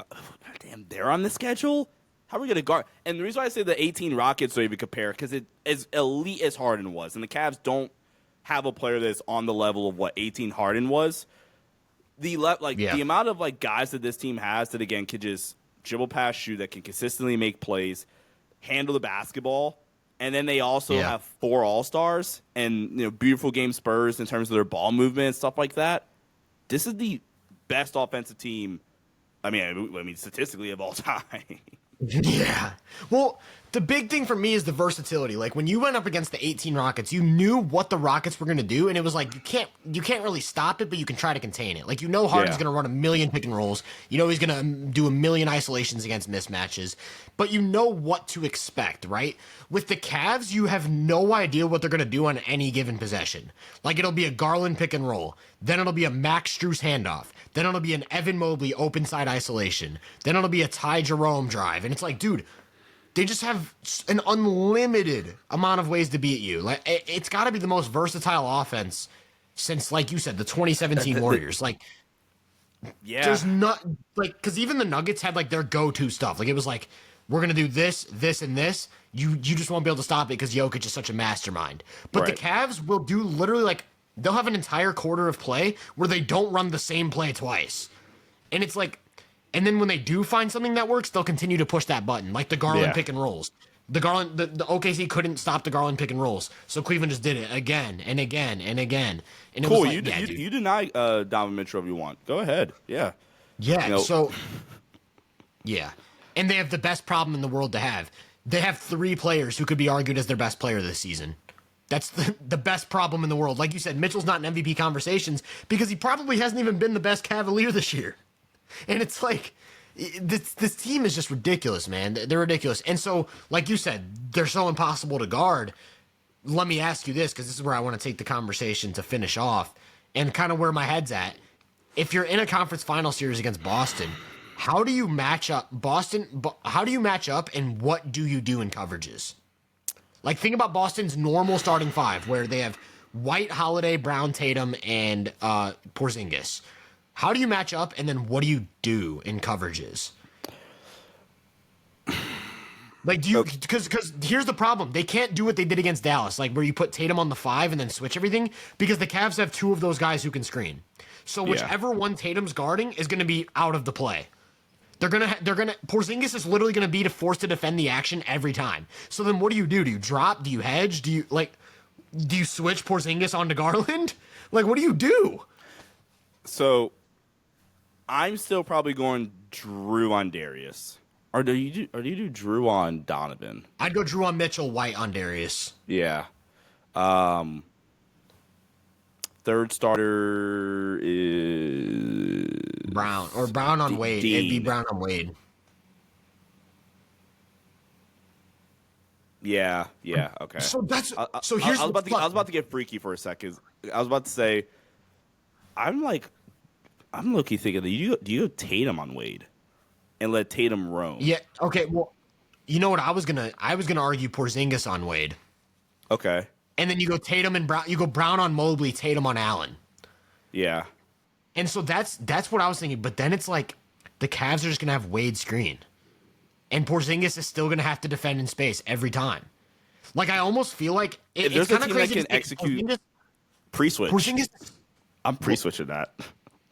damn, they're on the schedule? How are we going to guard? And the reason why I say the 18 Rockets don't even compare, because it's as elite as Harden was. And the Cavs don't have a player that's on the level of what 18 Harden was. The amount of, like, guys that this team has that, again, could just dribble past shoot, that can consistently make plays, handle the basketball, and then they also have 4 All-Stars and beautiful game Spurs in terms of their ball movement and stuff like that. This is the best offensive team, I mean statistically of all time. Yeah. Well, the big thing for me is the versatility. Like when you went up against the 18 Rockets, you knew what the Rockets were going to do, and it was like you can't really stop it, but you can try to contain it. Like Harden's going to run a million pick and rolls. He's going to do a million isolations against mismatches, but you know what to expect, right? With the Cavs, you have no idea what they're going to do on any given possession. Like it'll be a Garland pick and roll, then it'll be a Max Strus handoff, then it'll be an Evan Mobley open side isolation, then it'll be a Ty Jerome drive, and it's like, dude, they just have an unlimited amount of ways to beat you. Like it's got to be the most versatile offense since, like you said, the 2017 Warriors. Like, there's not like because even the Nuggets had like their go-to stuff. Like it was like we're gonna do this, this, and this. You just won't be able to stop it because Jokic is such a mastermind. But the Cavs will do literally like they'll have an entire quarter of play where they don't run the same play twice, and it's like. And then when they do find something that works, they'll continue to push that button, like the Garland pick and rolls. The OKC couldn't stop the Garland pick and rolls, so Cleveland just did it again and again and again. And it cool. Was like, you deny Donovan Mitchell if you want. Go ahead. Yeah. Yeah. So. Yeah. And they have the best problem in the world to have. They have 3 players who could be argued as their best player this season. That's the best problem in the world. Like you said, Mitchell's not in MVP conversations because he probably hasn't even been the best Cavalier this year. And it's like, this team is just ridiculous, man. They're ridiculous. And so, like you said, they're so impossible to guard. Let me ask you this, because this is where I want to take the conversation to finish off and kind of where my head's at. If you're in a conference final series against Boston, how do you match up how do you match up, and what do you do in coverages? Like, think about Boston's normal starting 5, where they have White, Holiday, Brown, Tatum, and Porzingis. How do you match up, and then what do you do in coverages? Like, do you, because here's the problem. They can't do what they did against Dallas, like where you put Tatum on the 5 and then switch everything, because the Cavs have 2 of those guys who can screen. So whichever one Tatum's guarding is going to be out of the play. Porzingis is literally going to be forced to defend the action every time. So then what do you do? Do you drop? Do you hedge? Do you switch Porzingis onto Garland? Like, what do you do? So I'm still probably going Drew on Darius. Or do you do Drew on Donovan? I'd go Drew on Mitchell, White on Darius. Yeah. Third starter is Brown on Wade. Dean. It'd be Brown on Wade. Yeah. Okay. So that's I was about to get freaky for a second. I was about to say, I'm low-key thinking that do you go Tatum on Wade and let Tatum roam? Yeah. Okay. Well, you know what I was gonna argue Porzingis on Wade. Okay. And then you go Tatum and Brown. You go Brown on Mobley, Tatum on Allen. Yeah. And so that's what I was thinking. But then it's like the Cavs are just gonna have Wade screen, and Porzingis is still gonna have to defend in space every time. Like, I almost feel like it's kind of crazy that can execute pre-switch. Porzingis, I'm pre-switching that.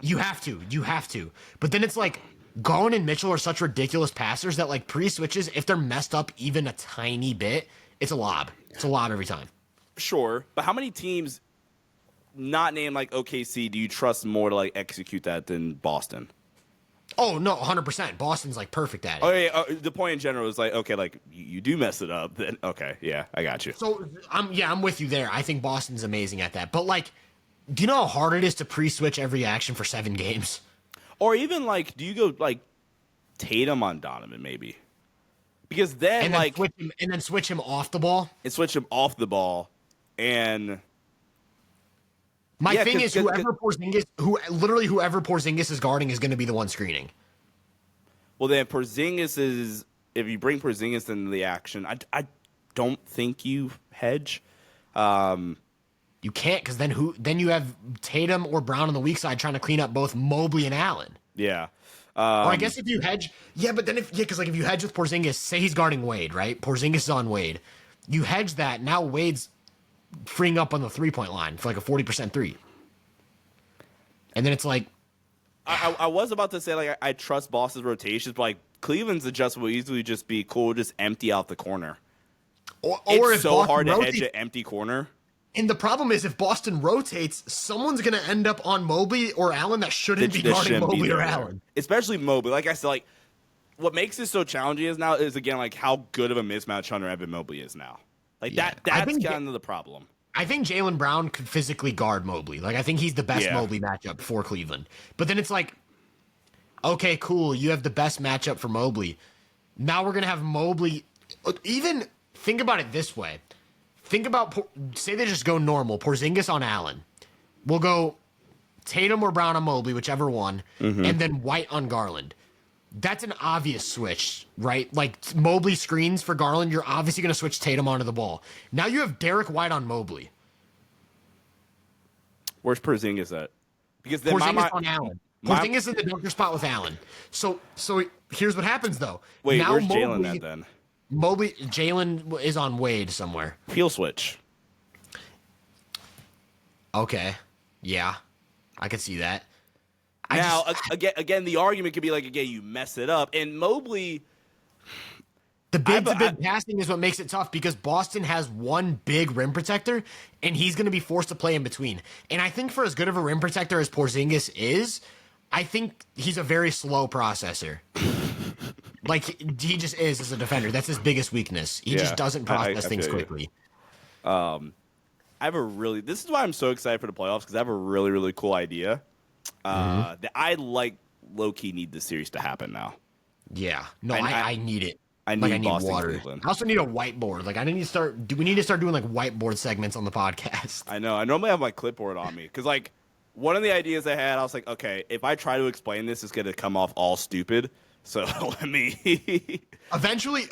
You have to. But then it's like Garland and Mitchell are such ridiculous passers that, like, pre-switches, if they're messed up even a tiny bit, it's a lob. It's a lob every time. Sure, but how many teams not named like OKC do you trust more to like execute that than Boston? Oh no, 100%. Boston's like perfect at it. Oh yeah, the point in general is like, okay, like you do mess it up, then okay, yeah, I got you. So I'm with you there. I think Boston's amazing at that. But, like, do you know how hard it is to pre-switch every action for 7 games? Or even like, do you go like Tatum on Donovan maybe? Because then switch him off the ball. And switch him off the ball. And my thing is, whoever Porzingis is guarding is going to be the one screening. Well, then Porzingis is, if you bring Porzingis into the action, I don't think you hedge. You can't, because then you have Tatum or Brown on the weak side trying to clean up both Mobley and Allen. Yeah. Or I guess if you hedge, but then if you hedge with Porzingis, say he's guarding Wade, right? Porzingis is on Wade. You hedge that, now Wade's freeing up on the 3-point line for like a 40% 3. And then it's like, I was about to say, like, I trust Boston's rotations, but like Cleveland's adjustment will easily just be cool, just empty out the corner. Or it's if so Boston hard to rotates, hedge an empty corner. And the problem is, if Boston rotates, someone's going to end up on Mobley or Allen that shouldn't be guarding Mobley or Allen. Especially Mobley. Like I said, like, what makes it so challenging is again, like, how good of a mismatch Hunter Evan Mobley is now. Like, that's kind of the problem. I think Jaylen Brown could physically guard Mobley. Like, I think he's the best Mobley matchup for Cleveland. But then it's like, okay, cool, you have the best matchup for Mobley. Now we're going to have Mobley. Even think about it this way. Think about, say they just go normal, Porzingis on Allen. We'll go Tatum or Brown on Mobley, whichever one, and then White on Garland. That's an obvious switch, right? Like, Mobley screens for Garland, you're obviously going to switch Tatum onto the ball. Now you have Derek White on Mobley. Where's Porzingis at? Because then Porzingis on Allen. Porzingis in the dunker spot with Allen. So here's what happens, though. Wait, now where's Jalen at then? Jalen is on Wade somewhere. Heel switch. Okay. Yeah. I could see that. Again, the argument could be like, again, you mess it up. And Mobley, the big passing is what makes it tough, because Boston has one big rim protector, and he's going to be forced to play in between. And I think for as good of a rim protector as Porzingis is, I think he's a very slow processor. Like he just is as a defender. That's his biggest weakness. He just doesn't process things quickly. I have this is why I'm so excited for the playoffs, because I have a really, really cool idea. That I low-key need this series to happen now. Yeah. No, I need it. I need Boston, water. Cleveland. I also need a whiteboard. Like we need to start doing like whiteboard segments on the podcast. I know. I normally have my clipboard on me because like one of the ideas I had, I was like, okay, if I try to explain this, it's gonna come off all stupid. So let me. Eventually,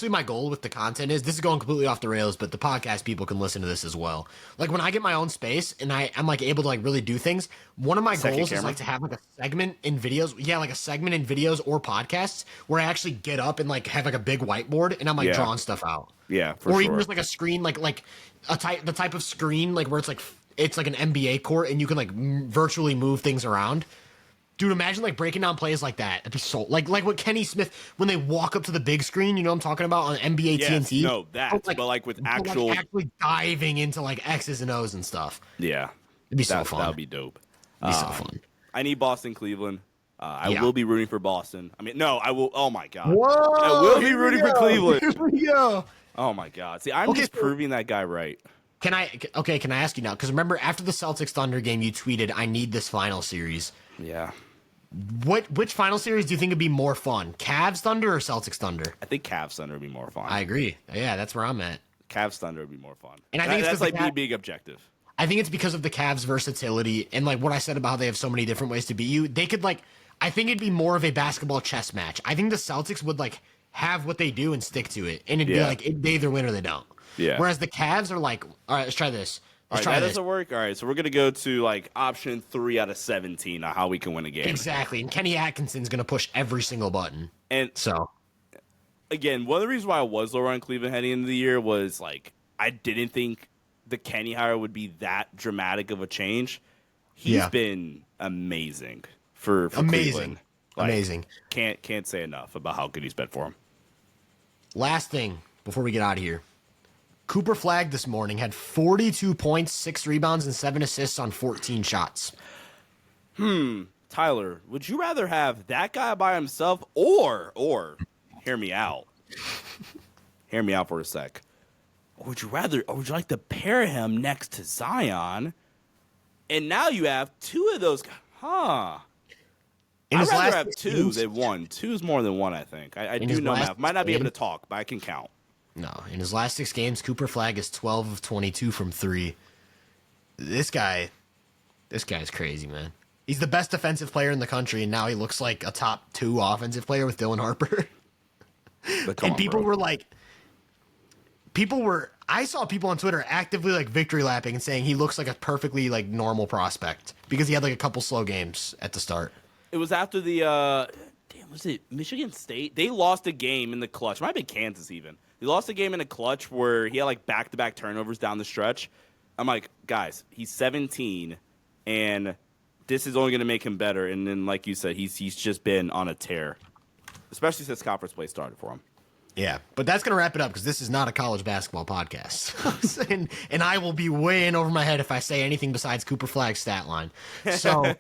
my goal with the content is, this is going completely off the rails, but the podcast people can listen to this as well. Like when I get my own space and I'm like able to like really do things, one of my goals is like to have like a segment in videos. Yeah, like a segment in videos or podcasts where I actually get up and like have like a big whiteboard and I'm like drawing stuff out. Yeah, or even just like a screen, like the type of screen like where it's like an NBA court and you can like virtually move things around. Dude, imagine like breaking down plays like that. It'd be so like what Kenny Smith when they walk up to the big screen. You know what I'm talking about on NBA TNT. No, that. But like with actually diving into like X's and O's and stuff. Yeah, it'd be so fun. That would be dope. It'd be so fun. I need Boston, Cleveland. I will be rooting for Boston. I mean, no, I will. Oh my god, whoa, I will be rooting for Cleveland. Here we go. Oh my god. See, I'm just proving that guy right. Can I ask you now? Because remember, after the Celtics Thunder game, you tweeted, "I need this final series." Yeah. Which final series do you think would be more fun? Cavs Thunder or Celtics Thunder? I think Cavs Thunder would be more fun. I agree. Yeah, that's where I'm at. Cavs Thunder would be more fun. And I think that's like me being objective. I think it's because of the Cavs' versatility and like what I said about how they have so many different ways to beat you. They could like, I think it'd be more of a basketball chess match. I think the Celtics would like have what they do and stick to it, and it'd be like they either win or they don't. Yeah. Whereas the Cavs are like, all right, let's try this. All right, that doesn't work. All right, so we're going to go to like option 3 out of 17 on how we can win a game. Exactly. And Kenny Atkinson's going to push every single button. And so, again, one of the reasons why I was lower on Cleveland heading into the year was like I didn't think the Kenny hire would be that dramatic of a change. He's been amazing for Cleveland. Like, amazing. Can't say enough about how good he's been for him. Last thing before we get out of here. Cooper Flagg this morning had 42 points, 6 rebounds, and 7 assists on 14 shots. Tyler, would you rather have that guy by himself or hear me out. Hear me out for a sec. Or would you like to pair him next to Zion? And now you have 2 of those guys. Huh. I'd rather have 2 than 1. 2 is more than 1, I think. I do know math. Might not be able to talk, but I can count. No, in his last 6 games, Cooper Flagg is 12 of 22 from 3. This guy's crazy, man. He's the best defensive player in the country, and now he looks like a top 2 offensive player with Dylan Harper. And people were like, I saw people on Twitter actively like victory lapping and saying he looks like a perfectly like normal prospect because he had like a couple slow games at the start. It was after the, was it Michigan State? They lost a game in the clutch. Might have been Kansas even. He lost a game in a clutch where he had like back-to-back turnovers down the stretch. I'm like, guys, he's 17, and this is only going to make him better. And then, like you said, he's just been on a tear, especially since conference play started for him. Yeah, but that's going to wrap it up because this is not a college basketball podcast. and I will be way in over my head if I say anything besides Cooper Flagg's stat line. So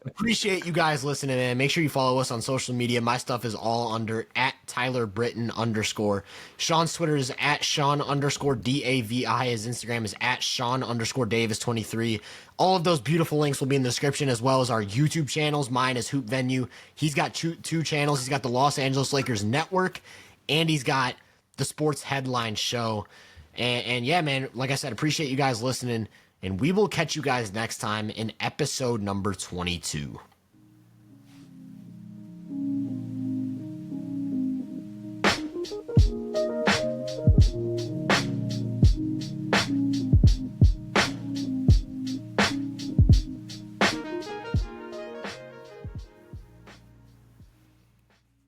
appreciate you guys listening, and make sure you follow us on social media. My stuff is all under @TylerBritton_. Sean's Twitter is @Sean_DAVI. His Instagram is @Sean_Davis23. All of those beautiful links will be in the description, as well as our YouTube channels. Mine is Hoop Venue. He's got 2 channels. He's got the Los Angeles Lakers Network, and he's got the Sports Headline Show. And yeah, man, like I said, appreciate you guys listening. And we will catch you guys next time in episode number 22.